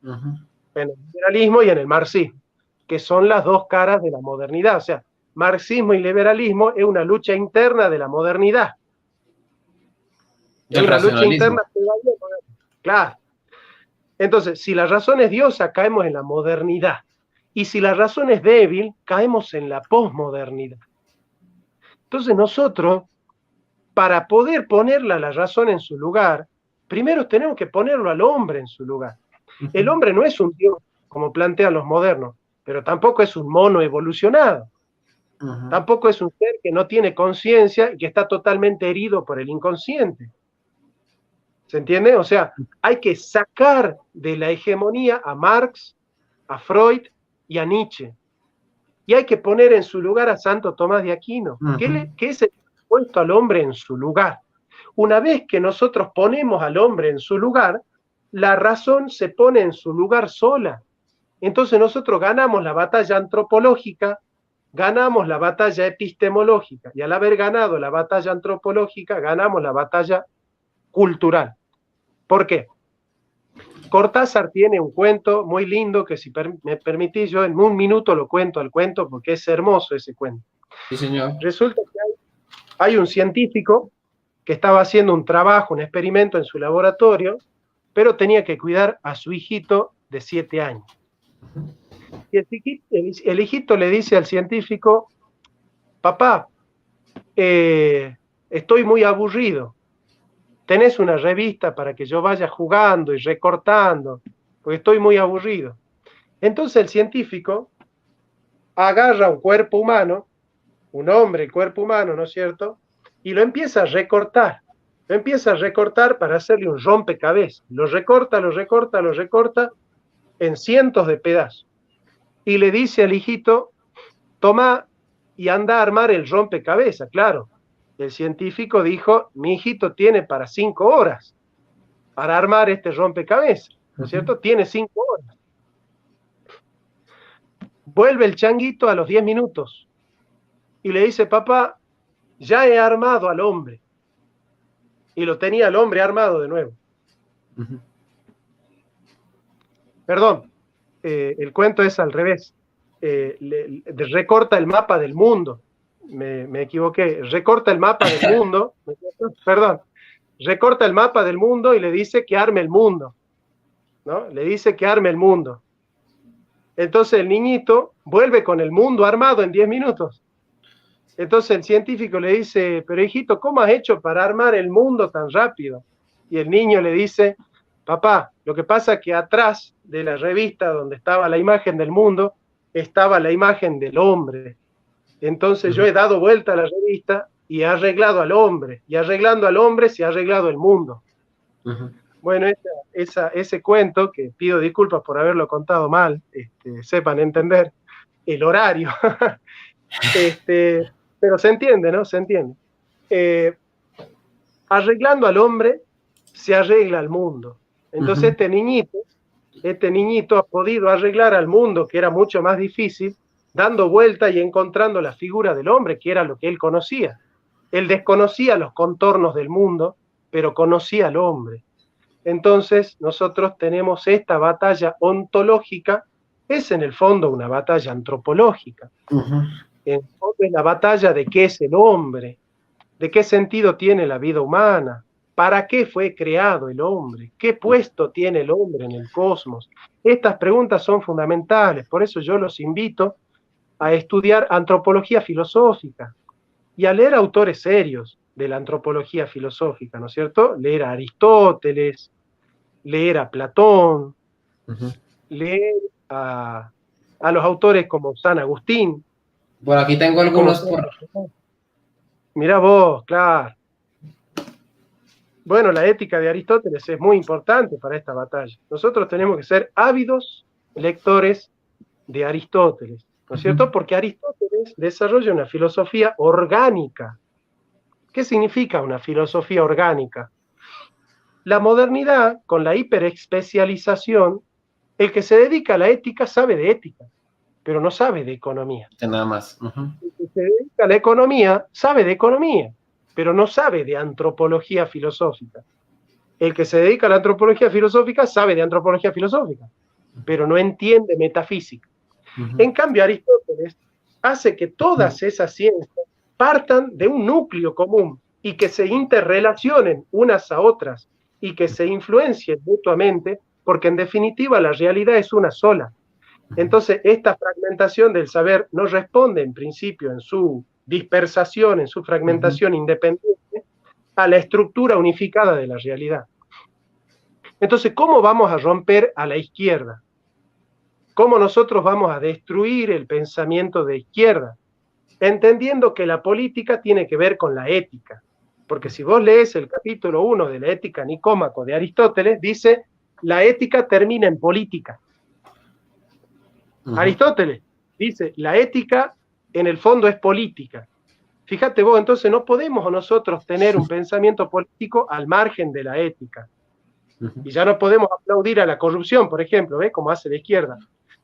en el liberalismo y en el marxismo, que son las dos caras de la modernidad. O sea, marxismo y liberalismo es una lucha interna de la modernidad. Es una lucha interna. Claro. Entonces, si la razón es diosa, caemos en la modernidad. Y si la razón es débil, caemos en la posmodernidad. Entonces nosotros, para poder ponerla la razón en su lugar, primero tenemos que ponerlo al hombre en su lugar. El hombre no es un Dios, como plantean los modernos, pero tampoco es un mono evolucionado. Tampoco es un ser que no tiene conciencia y que está totalmente herido por el inconsciente. ¿Se entiende? O sea, hay que sacar de la hegemonía a Marx, a Freud y a Nietzsche. Y hay que poner en su lugar a Santo Tomás de Aquino, que es el puesto al hombre en su lugar. una vez que nosotros ponemos al hombre en su lugar, la razón se pone en su lugar sola. Entonces nosotros ganamos la batalla antropológica, ganamos la batalla epistemológica, y al haber ganado la batalla antropológica, ganamos la batalla cultural. ¿Por qué? Cortázar tiene un cuento muy lindo que, si me permitís, yo en un minuto lo cuento al cuento porque es hermoso ese cuento. Sí, señor. Resulta que hay un científico que estaba haciendo un trabajo, un experimento en su laboratorio, pero tenía que cuidar a su hijito de 7 años. Y el hijito le dice al científico: papá, estoy muy aburrido. ¿Tenés una revista para que yo vaya jugando y recortando? Porque estoy muy aburrido. Entonces el científico agarra un cuerpo humano, un hombre, el cuerpo humano, ¿no es cierto? Y lo empieza a recortar. Lo empieza a recortar para hacerle un rompecabezas. Lo recorta en cientos de pedazos. Y le dice al hijito: toma y anda a armar el rompecabezas. Claro, el científico dijo: mi hijito tiene para 5 horas para armar este rompecabezas, ¿no es cierto? Tiene 5 horas. Vuelve el changuito a los 10 minutos y le dice: papá, ya he armado al hombre. Y lo tenía el hombre armado de nuevo. Perdón, el cuento es al revés. Recorta el mapa del mundo. Me equivoqué. Recorta el mapa del mundo. Perdón. Recorta el mapa del mundo y le dice que arme el mundo, ¿no? Le dice que arme el mundo. Entonces el niñito vuelve con el mundo armado en 10 minutos. Entonces el científico le dice: pero hijito, ¿cómo has hecho para armar el mundo tan rápido? Y el niño le dice: papá, lo que pasa es que atrás de la revista donde estaba la imagen del mundo, estaba la imagen del hombre. Entonces yo he dado vuelta a la revista y he arreglado al hombre. Y arreglando al hombre se ha arreglado el mundo. Bueno, ese cuento, que pido disculpas por haberlo contado mal, sepan entender el horario. Pero se entiende, ¿no? Se entiende. Arreglando al hombre se arregla al mundo. Entonces este niñito ha podido arreglar al mundo, que era mucho más difícil, dando vuelta y encontrando la figura del hombre, que era lo que él conocía. Él desconocía los contornos del mundo, pero conocía al hombre. Entonces nosotros tenemos esta batalla ontológica, es en el fondo una batalla antropológica. En el fondo es la batalla de qué es el hombre, de qué sentido tiene la vida humana, para qué fue creado el hombre, qué puesto tiene el hombre en el cosmos. Estas preguntas son fundamentales, por eso yo los invito a estudiar antropología filosófica y a leer autores serios de la antropología filosófica, ¿no es cierto? Leer a Aristóteles, leer a Platón, leer a los autores como San Agustín. Por aquí tengo algunos. Mirá vos, claro. Bueno, la ética de Aristóteles es muy importante para esta batalla. Nosotros tenemos que ser ávidos lectores de Aristóteles, ¿no es cierto? Porque Aristóteles desarrolla una filosofía orgánica. ¿Qué significa una filosofía orgánica? La modernidad, con la hiperespecialización, el que se dedica a la ética sabe de ética, pero no sabe de economía. Nada más. El que se dedica a la economía sabe de economía, pero no sabe de antropología filosófica. El que se dedica a la antropología filosófica sabe de antropología filosófica, pero no entiende metafísica. En cambio, Aristóteles hace que todas esas ciencias partan de un núcleo común y que se interrelacionen unas a otras y que se influencien mutuamente, porque en definitiva la realidad es una sola. Entonces, esta fragmentación del saber no responde en principio en su dispersación, en su fragmentación independiente, a la estructura unificada de la realidad. Entonces, ¿cómo vamos a romper a la izquierda? ¿Cómo nosotros vamos a destruir el pensamiento de izquierda? Entendiendo que la política tiene que ver con la ética. Porque si vos lees el capítulo 1 de la Ética Nicómaco de Aristóteles, dice: la ética termina en política. Aristóteles dice: la ética en el fondo es política. Fíjate vos, entonces no podemos nosotros tener un pensamiento político al margen de la ética. Y ya no podemos aplaudir a la corrupción, por ejemplo, ¿ves? Como hace la izquierda.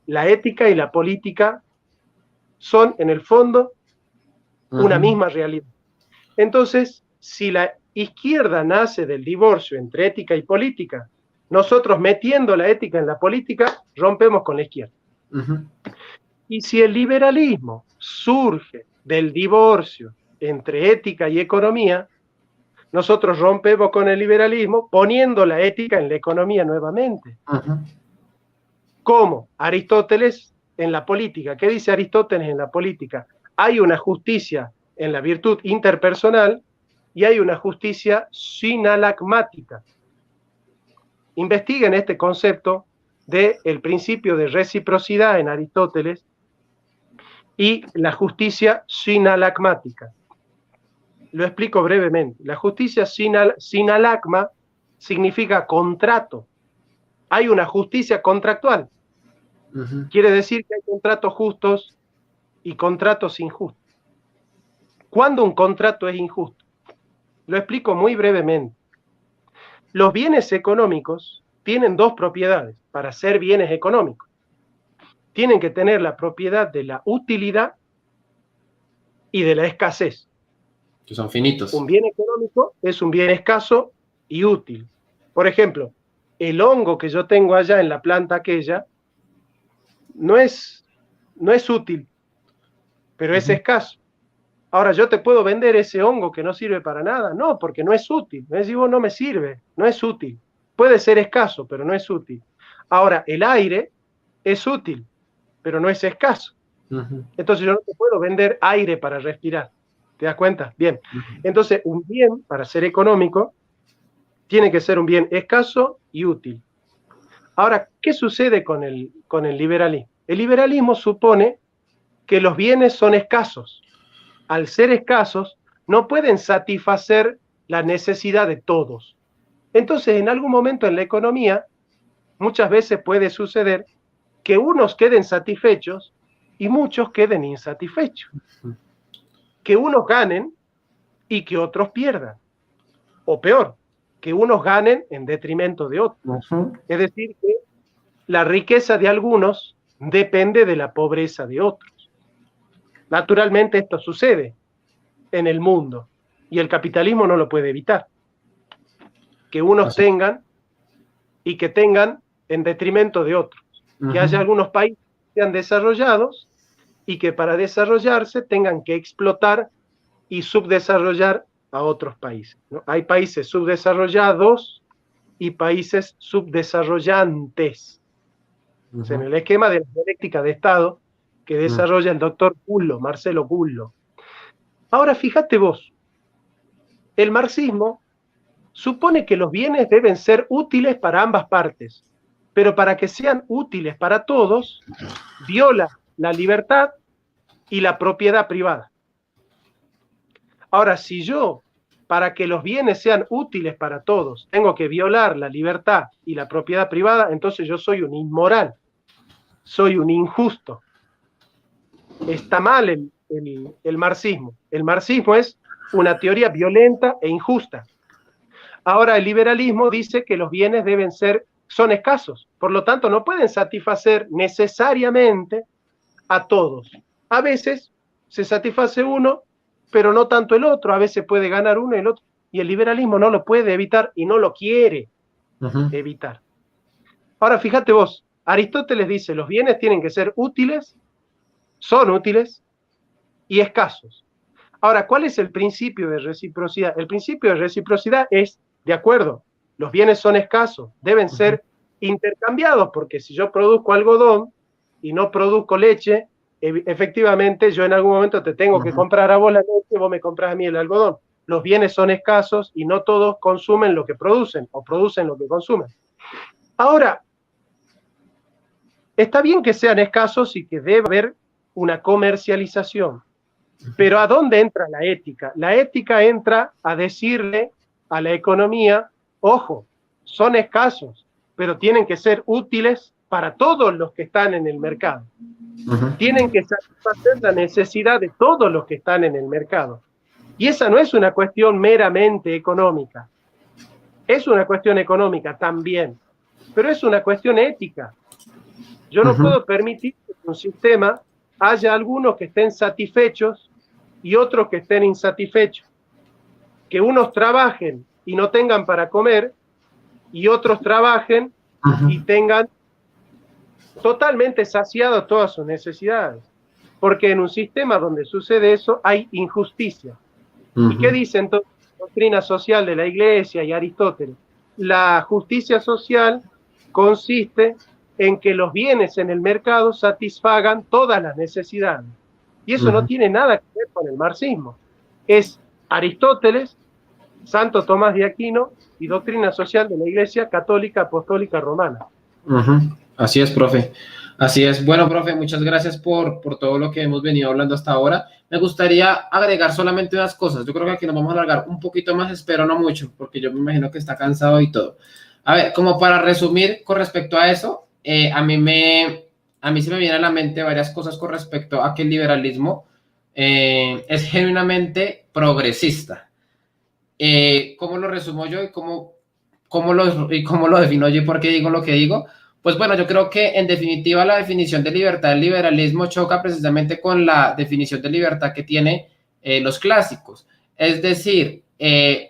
La ética y la política son, en el fondo, una misma realidad. Entonces, si la izquierda nace del divorcio entre ética y política, nosotros metiendo la ética en la política, rompemos con la izquierda. Y si el liberalismo surge del divorcio entre ética y economía, nosotros rompemos con el liberalismo poniendo la ética en la economía nuevamente. ¿Cómo? Aristóteles en la política. ¿Qué dice Aristóteles en la política? Hay una justicia en la virtud interpersonal y hay una justicia sinalagmática. Investiguen este concepto del principio de reciprocidad en Aristóteles y la justicia sinalagmática. Lo explico brevemente. La justicia sinalagma significa contrato. Hay una justicia contractual. Quiere decir que hay contratos justos y contratos injustos. ¿Cuándo un contrato es injusto? Lo explico muy brevemente. Los bienes económicos tienen dos propiedades para ser bienes económicos. Tienen que tener la propiedad de la utilidad y de la escasez. Que son finitos. Un bien económico es un bien escaso y útil. Por ejemplo, el hongo que yo tengo allá en la planta aquella no es útil, pero es escaso. Ahora, ¿yo te puedo vender ese hongo que no sirve para nada? No, porque no es útil. Me decís, vos, no me sirve, no es útil. Puede ser escaso, pero no es útil. Ahora, el aire es útil, pero no es escaso. Entonces yo no te puedo vender aire para respirar. ¿Te das cuenta? Bien. Entonces, un bien, para ser económico, tiene que ser un bien escaso y útil. Ahora, ¿qué sucede con el liberalismo? El liberalismo supone que los bienes son escasos. Al ser escasos, no pueden satisfacer la necesidad de todos. Entonces, en algún momento en la economía, muchas veces puede suceder que unos queden satisfechos y muchos queden insatisfechos. Que unos ganen y que otros pierdan. O peor, que unos ganen en detrimento de otros. Es decir, que la riqueza de algunos depende de la pobreza de otros. Naturalmente esto sucede en el mundo y el capitalismo no lo puede evitar. Que unos tengan y que tengan en detrimento de otros. Que haya algunos países que sean desarrollados y que para desarrollarse tengan que explotar y subdesarrollar a otros países, ¿no? Hay países subdesarrollados y países subdesarrollantes. O sea, en el esquema de la dialéctica de Estado que desarrolla el doctor Cullo, Marcelo Cullo. Ahora, fíjate vos, el marxismo supone que los bienes deben ser útiles para ambas partes, pero para que sean útiles para todos, viola la libertad y la propiedad privada. Ahora, si yo, para que los bienes sean útiles para todos, tengo que violar la libertad y la propiedad privada, entonces yo soy un inmoral, soy un injusto. Está mal el marxismo. El marxismo es una teoría violenta e injusta. Ahora, el liberalismo dice que los bienes son escasos, por lo tanto no pueden satisfacer necesariamente a todos. A veces se satisface uno, pero no tanto el otro, a veces puede ganar uno y el otro, y el liberalismo no lo puede evitar y no lo quiere evitar. Ahora, fíjate vos, Aristóteles dice, los bienes tienen que ser útiles, son útiles y escasos. Ahora, ¿cuál es el principio de reciprocidad? El principio de reciprocidad es, de acuerdo, los bienes son escasos, deben ser intercambiados, porque si yo produzco algodón y no produzco leche, efectivamente yo en algún momento te tengo que comprar a vos la leche y vos me compras a mí el algodón. Los bienes son escasos y no todos consumen lo que producen o producen lo que consumen. Ahora, está bien que sean escasos y que debe haber una comercialización, pero ¿a dónde entra la ética? La ética entra a decirle a la economía, ojo, son escasos, pero tienen que ser útiles para todos los que están en el mercado. Tienen que satisfacer la necesidad de todos los que están en el mercado. Y esa no es una cuestión meramente económica. Es una cuestión económica también, pero es una cuestión ética. Yo no puedo permitir que en un sistema haya algunos que estén satisfechos y otros que estén insatisfechos. Que unos trabajen y no tengan para comer y otros trabajen y tengan totalmente saciadas todas sus necesidades. Porque en un sistema donde sucede eso hay injusticia. ¿Y qué dice entonces la doctrina social de la Iglesia y Aristóteles? La justicia social consiste en que los bienes en el mercado satisfagan todas las necesidades. Y eso no tiene nada que ver con el marxismo. Es Aristóteles, Santo Tomás de Aquino y doctrina social de la Iglesia Católica Apostólica Romana. Así es, profe. Así es. Bueno, profe, muchas gracias por todo lo que hemos venido hablando hasta ahora. Me gustaría agregar solamente unas cosas. Yo creo que aquí nos vamos a alargar un poquito más, espero no mucho, porque yo me imagino que está cansado y todo. A ver, como para resumir con respecto a eso, a mí se me vienen a la mente varias cosas con respecto a que el liberalismo es genuinamente progresista. ¿Cómo lo resumo yo y cómo lo defino yo y por qué digo lo que digo? Pues bueno, yo creo que en definitiva la definición de libertad del liberalismo choca precisamente con la definición de libertad que tiene los clásicos. Es decir,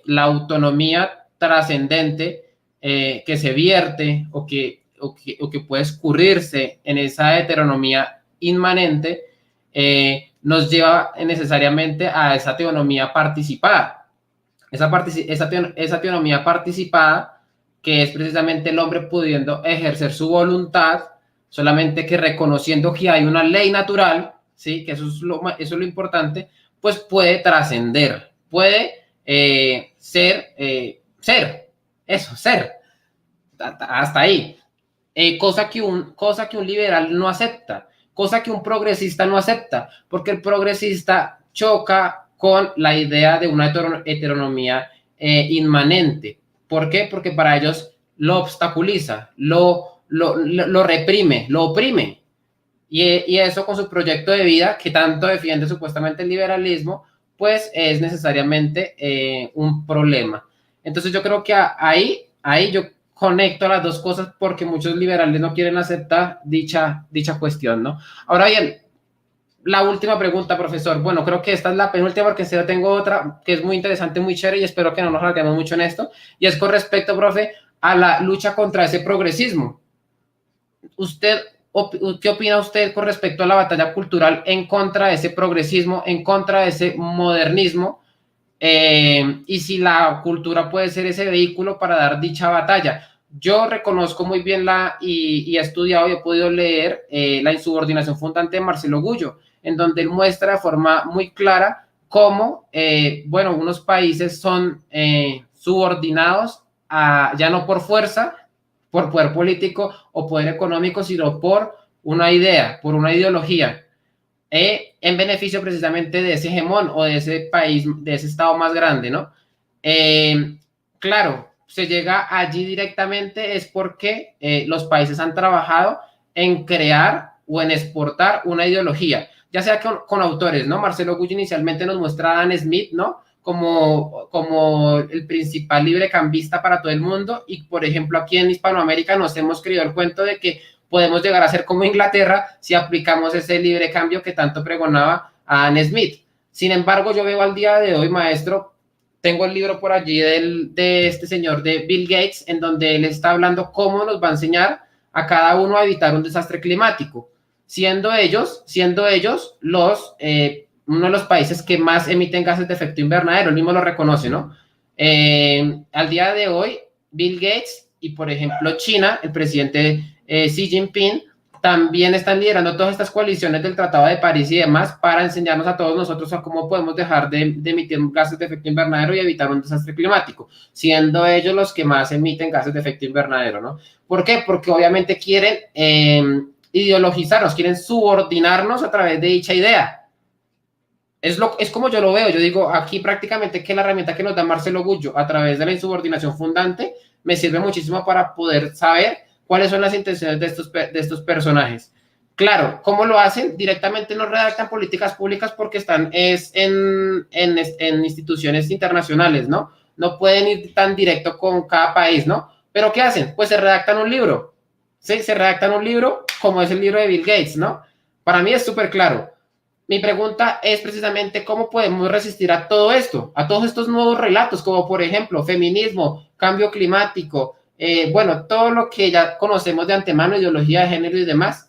la autonomía trascendente que se vierte o que puede escurrirse en esa heteronomía inmanente nos lleva necesariamente a esa teonomía participada. Esa teonomía participada que es precisamente el hombre pudiendo ejercer su voluntad, solamente que reconociendo que hay una ley natural, ¿sí? Que eso es lo importante, pues puede trascender, puede ser, hasta ahí. Cosa que un liberal no acepta, cosa que un progresista no acepta, porque el progresista choca con la idea de una heteronomía inmanente. ¿Por qué? Porque para ellos lo obstaculiza, lo reprime, lo oprime. Y eso con su proyecto de vida, que tanto defiende supuestamente el liberalismo, pues es necesariamente un problema. Entonces yo creo que ahí yo conecto las dos cosas porque muchos liberales no quieren aceptar dicha cuestión, ¿no? Ahora bien, la última pregunta, profesor. Bueno, creo que esta es la penúltima porque tengo otra que es muy interesante, muy chévere y espero que no nos alarguemos mucho en esto. Y es con respecto, profe, a la lucha contra ese progresismo. ¿Qué opina usted con respecto a la batalla cultural en contra de ese progresismo, en contra de ese modernismo? Y si la cultura puede ser ese vehículo para dar dicha batalla. Yo reconozco muy bien y he estudiado y he podido leer la insubordinación fundante de Marcelo Gullo, en donde él muestra de forma muy clara cómo, unos países son subordinados ya no por fuerza, por poder político o poder económico, sino por una idea, por una ideología, en beneficio precisamente de ese hegemón o de ese país, de ese estado más grande, ¿no? Claro, se llega allí directamente es porque los países han trabajado en crear o en exportar una ideología, ya sea con autores, ¿no? Marcelo Gullo inicialmente nos muestra a Adam Smith, ¿no? Como el principal librecambista para todo el mundo y, por ejemplo, aquí en Hispanoamérica nos hemos creído el cuento de que podemos llegar a ser como Inglaterra si aplicamos ese libre cambio que tanto pregonaba Adam Smith. Sin embargo, yo veo al día de hoy, maestro, tengo el libro por allí de este señor, de Bill Gates, en donde él está hablando cómo nos va a enseñar a cada uno a evitar un desastre climático, siendo ellos uno de los países que más emiten gases de efecto invernadero, él mismo lo reconoce, ¿no? Al día de hoy, Bill Gates y, por ejemplo, China, el presidente Xi Jinping, también están liderando todas estas coaliciones del Tratado de París y demás para enseñarnos a todos nosotros a cómo podemos dejar de emitir gases de efecto invernadero y evitar un desastre climático, siendo ellos los que más emiten gases de efecto invernadero, ¿no? ¿Por qué? Porque obviamente quieren ideologizarnos, quieren subordinarnos a través de dicha idea. Es como yo lo veo, yo digo, aquí prácticamente que la herramienta que nos da Marcelo Gullo a través de la insubordinación fundante me sirve muchísimo para poder saber cuáles son las intenciones de estos personajes. Claro, ¿cómo lo hacen? Directamente no redactan políticas públicas porque están en instituciones internacionales, ¿no? No pueden ir tan directo con cada país, ¿no? Pero ¿qué hacen? Pues se redactan un libro, ¿sí? Se redactan un libro como es el libro de Bill Gates, ¿no? Para mí es súper claro. Mi pregunta es precisamente cómo podemos resistir a todo esto, a todos estos nuevos relatos, como por ejemplo feminismo, cambio climático, bueno, todo lo que ya conocemos de antemano, ideología de género y demás.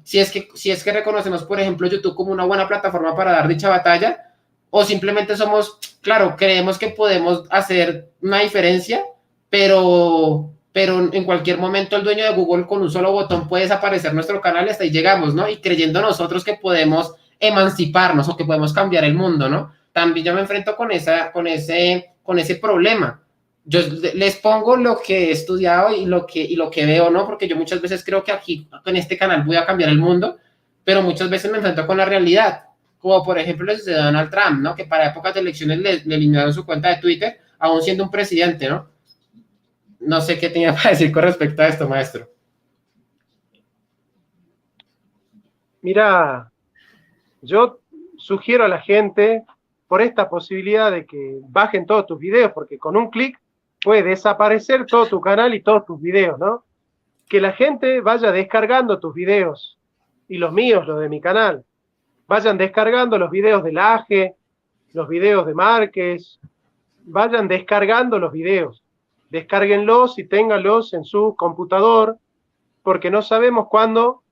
Si es que reconocemos, por ejemplo, YouTube como una buena plataforma para dar dicha batalla, o simplemente somos, claro, creemos que podemos hacer una diferencia, pero en cualquier momento el dueño de Google con un solo botón puede desaparecer nuestro canal y hasta ahí llegamos, ¿no? Y creyendo nosotros que podemos emanciparnos o que podemos cambiar el mundo, ¿no? También yo me enfrento con ese problema. Yo les pongo lo que he estudiado y lo que veo, ¿no? Porque yo muchas veces creo que aquí, en este canal, voy a cambiar el mundo, pero muchas veces me enfrento con la realidad, como por ejemplo el de Donald Trump, ¿no? Que para épocas de elecciones le eliminaron su cuenta de Twitter, aún siendo un presidente, ¿no? No sé qué tenía para decir con respecto a esto, maestro. Mira, yo sugiero a la gente, por esta posibilidad de que bajen todos tus videos, porque con un clic puede desaparecer todo tu canal y todos tus videos, ¿no? Que la gente vaya descargando tus videos, y los míos, los de mi canal. Vayan descargando los videos de Laje, los videos de Márquez, vayan descargando los videos. Descárguenlos y ténganlos en su computador, porque no sabemos cuándo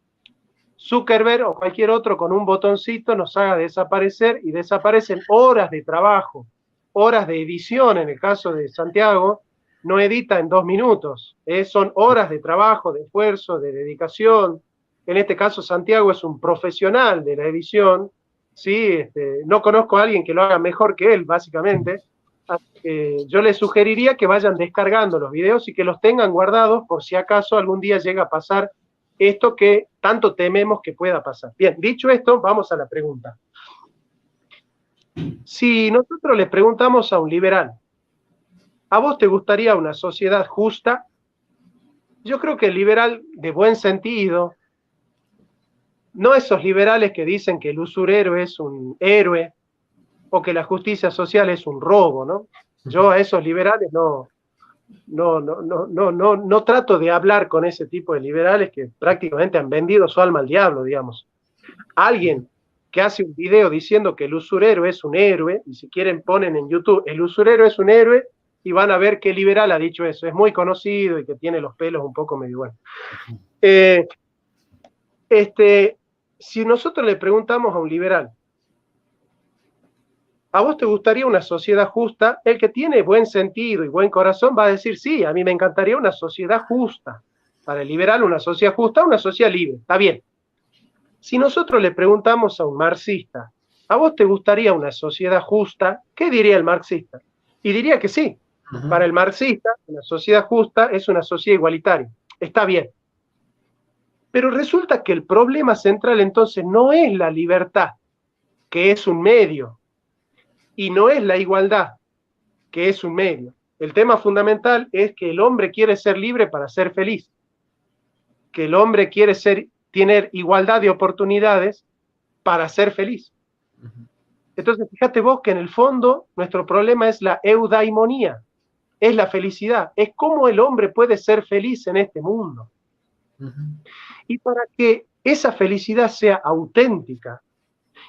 Zuckerberg o cualquier otro con un botoncito nos haga desaparecer, y desaparecen horas de trabajo, horas de edición. En el caso de Santiago, no edita en 2 minutos, son horas de trabajo, de esfuerzo, de dedicación. En este caso, Santiago es un profesional de la edición, ¿sí? No conozco a alguien que lo haga mejor que él, básicamente. Yo les sugeriría que vayan descargando los videos y que los tengan guardados por si acaso algún día llega a pasar esto que tanto tememos que pueda pasar. Bien, dicho esto, vamos a la pregunta. Si nosotros le preguntamos a un liberal, ¿a vos te gustaría una sociedad justa? Yo creo que el liberal de buen sentido, no esos liberales que dicen que el usurero es un héroe o que la justicia social es un robo, ¿no? Yo a esos liberales no trato de hablar con ese tipo de liberales que prácticamente han vendido su alma al diablo, digamos. Alguien que hace un video diciendo que el usurero es un héroe, y si quieren ponen en YouTube, el usurero es un héroe, y van a ver qué liberal ha dicho eso. Es muy conocido y que tiene los pelos un poco medio bueno. Si nosotros le preguntamos a un liberal, ¿a vos te gustaría una sociedad justa? El que tiene buen sentido y buen corazón va a decir, sí, a mí me encantaría una sociedad justa. Para el liberal, una sociedad justa, una sociedad libre. Está bien. Si nosotros le preguntamos a un marxista, ¿a vos te gustaría una sociedad justa? ¿Qué diría el marxista? Y diría que sí. Para el marxista, una sociedad justa es una sociedad igualitaria. Está bien. Pero resulta que el problema central entonces no es la libertad, que es un medio, y no es la igualdad, que es un medio. El tema fundamental es que el hombre quiere ser libre para ser feliz, que el hombre quiere tener igualdad de oportunidades para ser feliz. Entonces, fíjate vos que en el fondo nuestro problema es la eudaimonía, es la felicidad, es cómo el hombre puede ser feliz en este mundo. Y para que esa felicidad sea auténtica,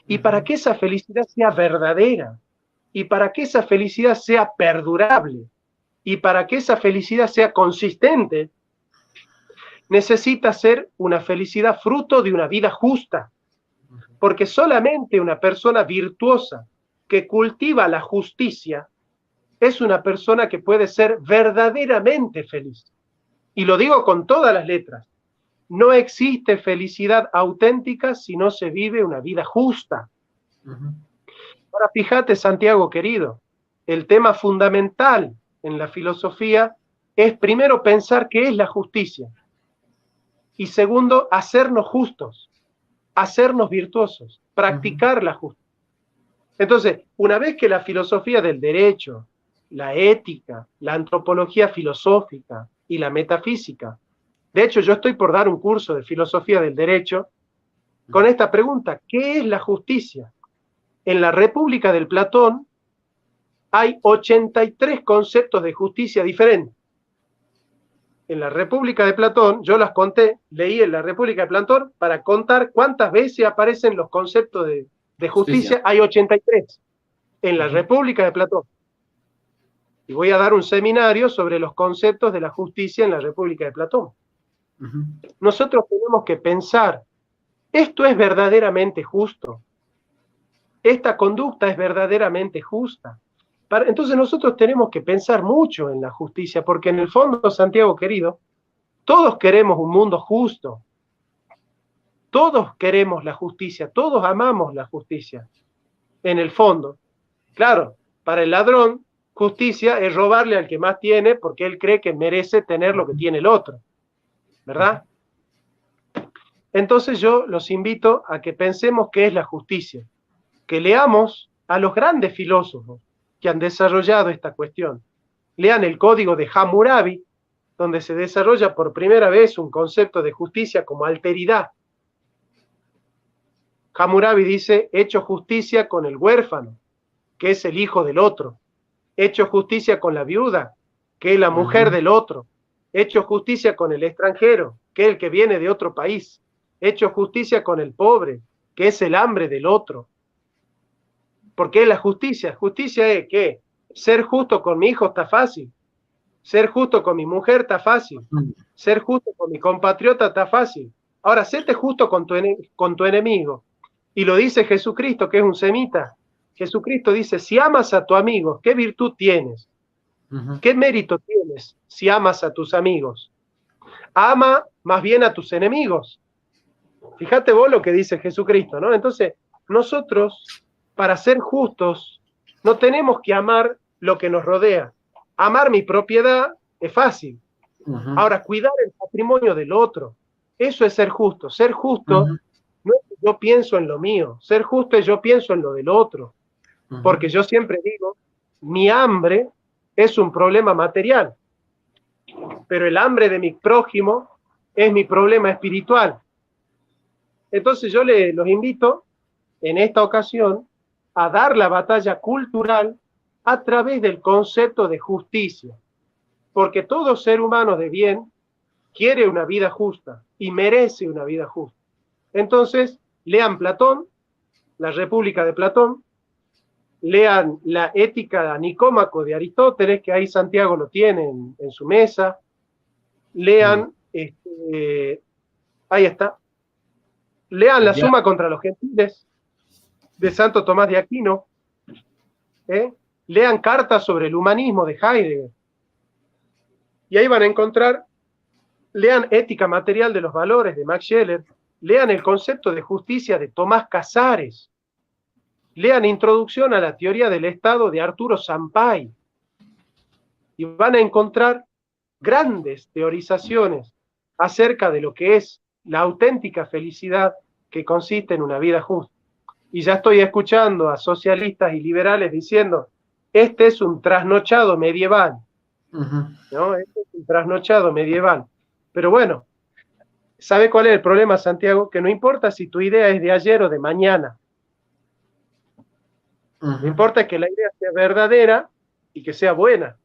y para que esa felicidad sea verdadera, y para que esa felicidad sea perdurable, y para que esa felicidad sea consistente, necesita ser una felicidad fruto de una vida justa. Porque solamente una persona virtuosa que cultiva la justicia es una persona que puede ser verdaderamente feliz. Y lo digo con todas las letras. No existe felicidad auténtica si no se vive una vida justa. Ahora fíjate, Santiago querido, el tema fundamental en la filosofía es primero pensar qué es la justicia, y segundo, hacernos justos, hacernos virtuosos, practicar la justicia. Entonces, una vez que la filosofía del derecho, la ética, la antropología filosófica y la metafísica De hecho, yo estoy por dar un curso de filosofía del derecho con esta pregunta: ¿qué es la justicia? En la República del Platón hay 83 conceptos de justicia diferentes. En la República de Platón, yo las conté, leí en la República de Platón para contar cuántas veces aparecen los conceptos de justicia. Hay 83 en la República de Platón. Y voy a dar un seminario sobre los conceptos de la justicia en la República de Platón. Nosotros tenemos que pensar, ¿esto es verdaderamente justo? ¿Esta conducta es verdaderamente justa? Entonces nosotros tenemos que pensar mucho en la justicia, porque en el fondo, Santiago querido, todos queremos un mundo justo. Todos queremos la justicia, todos amamos la justicia. En el fondo, claro, para el ladrón, justicia es robarle al que más tiene porque él cree que merece tener lo que tiene el otro, ¿verdad? Entonces yo los invito a que pensemos qué es la justicia, que leamos a los grandes filósofos que han desarrollado esta cuestión. Lean el Código de Hammurabi, donde se desarrolla por primera vez un concepto de justicia como alteridad. Hammurabi dice: hecho justicia con el huérfano, que es el hijo del otro. Hecho justicia con la viuda, que es la mujer del otro. Hecho justicia con el extranjero, que es el que viene de otro país. Hecho justicia con el pobre, que es el hambre del otro. ¿Por qué la justicia? Justicia es que ser justo con mi hijo está fácil. Ser justo con mi mujer está fácil. Ser justo con mi compatriota está fácil. Ahora, séte justo con tu enemigo. Y lo dice Jesucristo, que es un semita. Jesucristo dice: si amas a tu amigo, ¿qué virtud tienes? ¿Qué mérito tienes si amas a tus amigos? Ama más bien a tus enemigos. Fíjate vos lo que dice Jesucristo, ¿no? Entonces, nosotros, para ser justos, no tenemos que amar lo que nos rodea. Amar mi propiedad es fácil. Ahora, cuidar el patrimonio del otro, eso es ser justo. Ser justo no es que yo pienso en lo mío. Ser justo es yo pienso en lo del otro. Porque yo siempre digo, mi hambre es un problema material, pero el hambre de mi prójimo es mi problema espiritual. Entonces yo los invito en esta ocasión a dar la batalla cultural a través del concepto de justicia, porque todo ser humano de bien quiere una vida justa y merece una vida justa. Entonces, lean Platón, la República de Platón, lean la Ética de Nicómaco de Aristóteles, que ahí Santiago lo tiene en su mesa, lean, ahí está, lean la Suma contra los Gentiles de Santo Tomás de Aquino, lean Cartas sobre el humanismo de Heidegger, y ahí van a encontrar, lean Ética material de los valores de Max Scheler, lean el concepto de justicia de Tomás Casares, lean Introducción a la teoría del Estado de Arturo Sampay, y van a encontrar grandes teorizaciones acerca de lo que es la auténtica felicidad que consiste en una vida justa. Y ya estoy escuchando a socialistas y liberales diciendo: este es un trasnochado medieval, ¿no? Este es un trasnochado medieval. Pero bueno, ¿sabe cuál es el problema, Santiago? Que no importa si tu idea es de ayer o de mañana. Lo importa es que la idea sea verdadera y que sea buena.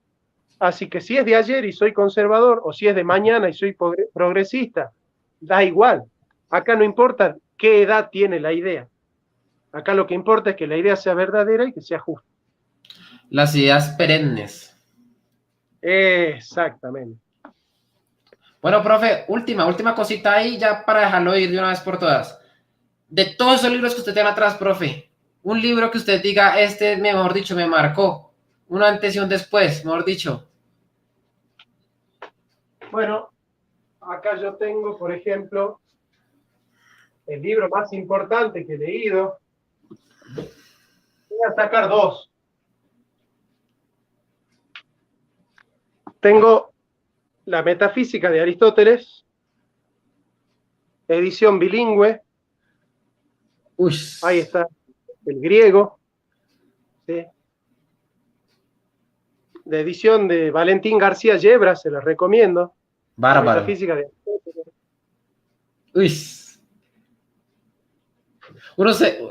Así que si es de ayer y soy conservador, o si es de mañana y soy progresista, da igual. Acá no importa qué edad tiene la idea. Acá lo que importa es que la idea sea verdadera y que sea justa. Las ideas perennes. Exactamente. Bueno, profe, última cosita ahí ya para dejarlo ir de una vez por todas. De todos esos libros que usted tiene atrás, profe, un libro que usted diga, este, mejor dicho, me marcó. Un antes y un después, mejor dicho. Bueno, acá yo tengo, por ejemplo, el libro más importante que he leído. Voy a sacar dos. Tengo La Metafísica de Aristóteles, edición bilingüe. Uy. Ahí está el griego, ¿sí? De edición de Valentín García Yebra, se los recomiendo. La Bárbaro. metafísica de Aristóteles. Uy.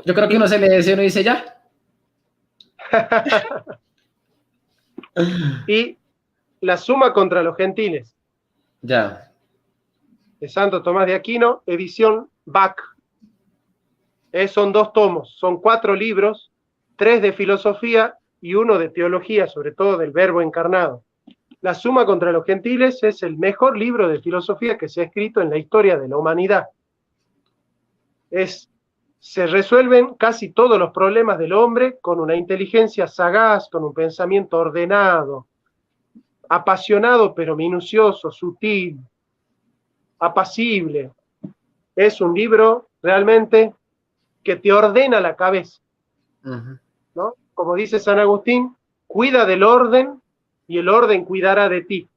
Yo creo que uno se lee eso y uno dice ya. Y La Suma contra los Gentiles, Ya. de Santo Tomás de Aquino, edición Bach. Son 2 tomos, son 4 libros, 3 de filosofía y 1 de teología, sobre todo del Verbo encarnado. La Suma contra los Gentiles es el mejor libro de filosofía que se ha escrito en la historia de la humanidad. Se resuelven casi todos los problemas del hombre con una inteligencia sagaz, con un pensamiento ordenado, apasionado pero minucioso, sutil, apacible. Es un libro realmente que te ordena la cabeza, ¿no? Como dice San Agustín, cuida del orden y el orden cuidará de ti.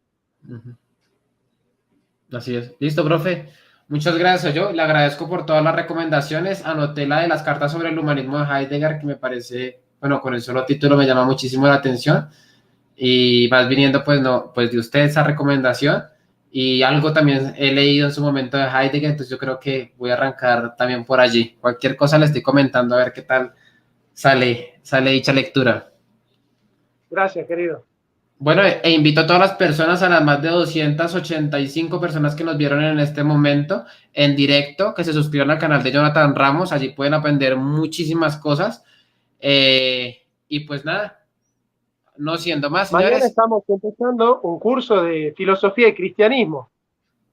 Así es. Listo, profe. Muchas gracias. Yo le agradezco por todas las recomendaciones. Anoté la de las cartas sobre el humanismo de Heidegger, que me parece, bueno, con el solo título me llama muchísimo la atención. Y más viniendo, pues, no, pues de usted esa recomendación. Y algo también he leído en su momento de Heidegger, entonces yo creo que voy a arrancar también por allí. Cualquier cosa le estoy comentando a ver qué tal sale dicha lectura. Gracias, querido. Bueno, invito a todas las personas, a las más de 285 personas que nos vieron en este momento en directo, que se suscriban al canal de Jonathan Ramos. Allí pueden aprender muchísimas cosas. Y pues nada, no siendo más, señores. Mañana estamos empezando un curso de filosofía y cristianismo.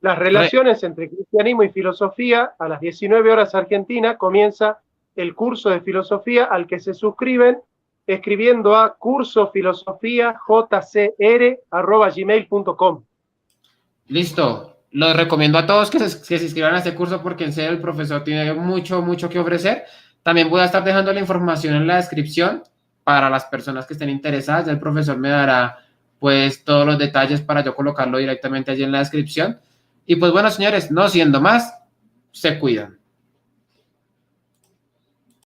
Las relaciones entre cristianismo y filosofía, a las 19 horas Argentina, comienza el curso de filosofía al que se suscriben escribiendo a cursofilosofíajcr@gmail.com. Listo. Los recomiendo a todos que se inscriban a este curso porque en serio el profesor tiene mucho, mucho que ofrecer. También voy a estar dejando la información en la descripción para las personas que estén interesadas. Ya el profesor me dará pues todos los detalles para yo colocarlo directamente allí en la descripción. Y pues bueno, señores, no siendo más, se cuidan.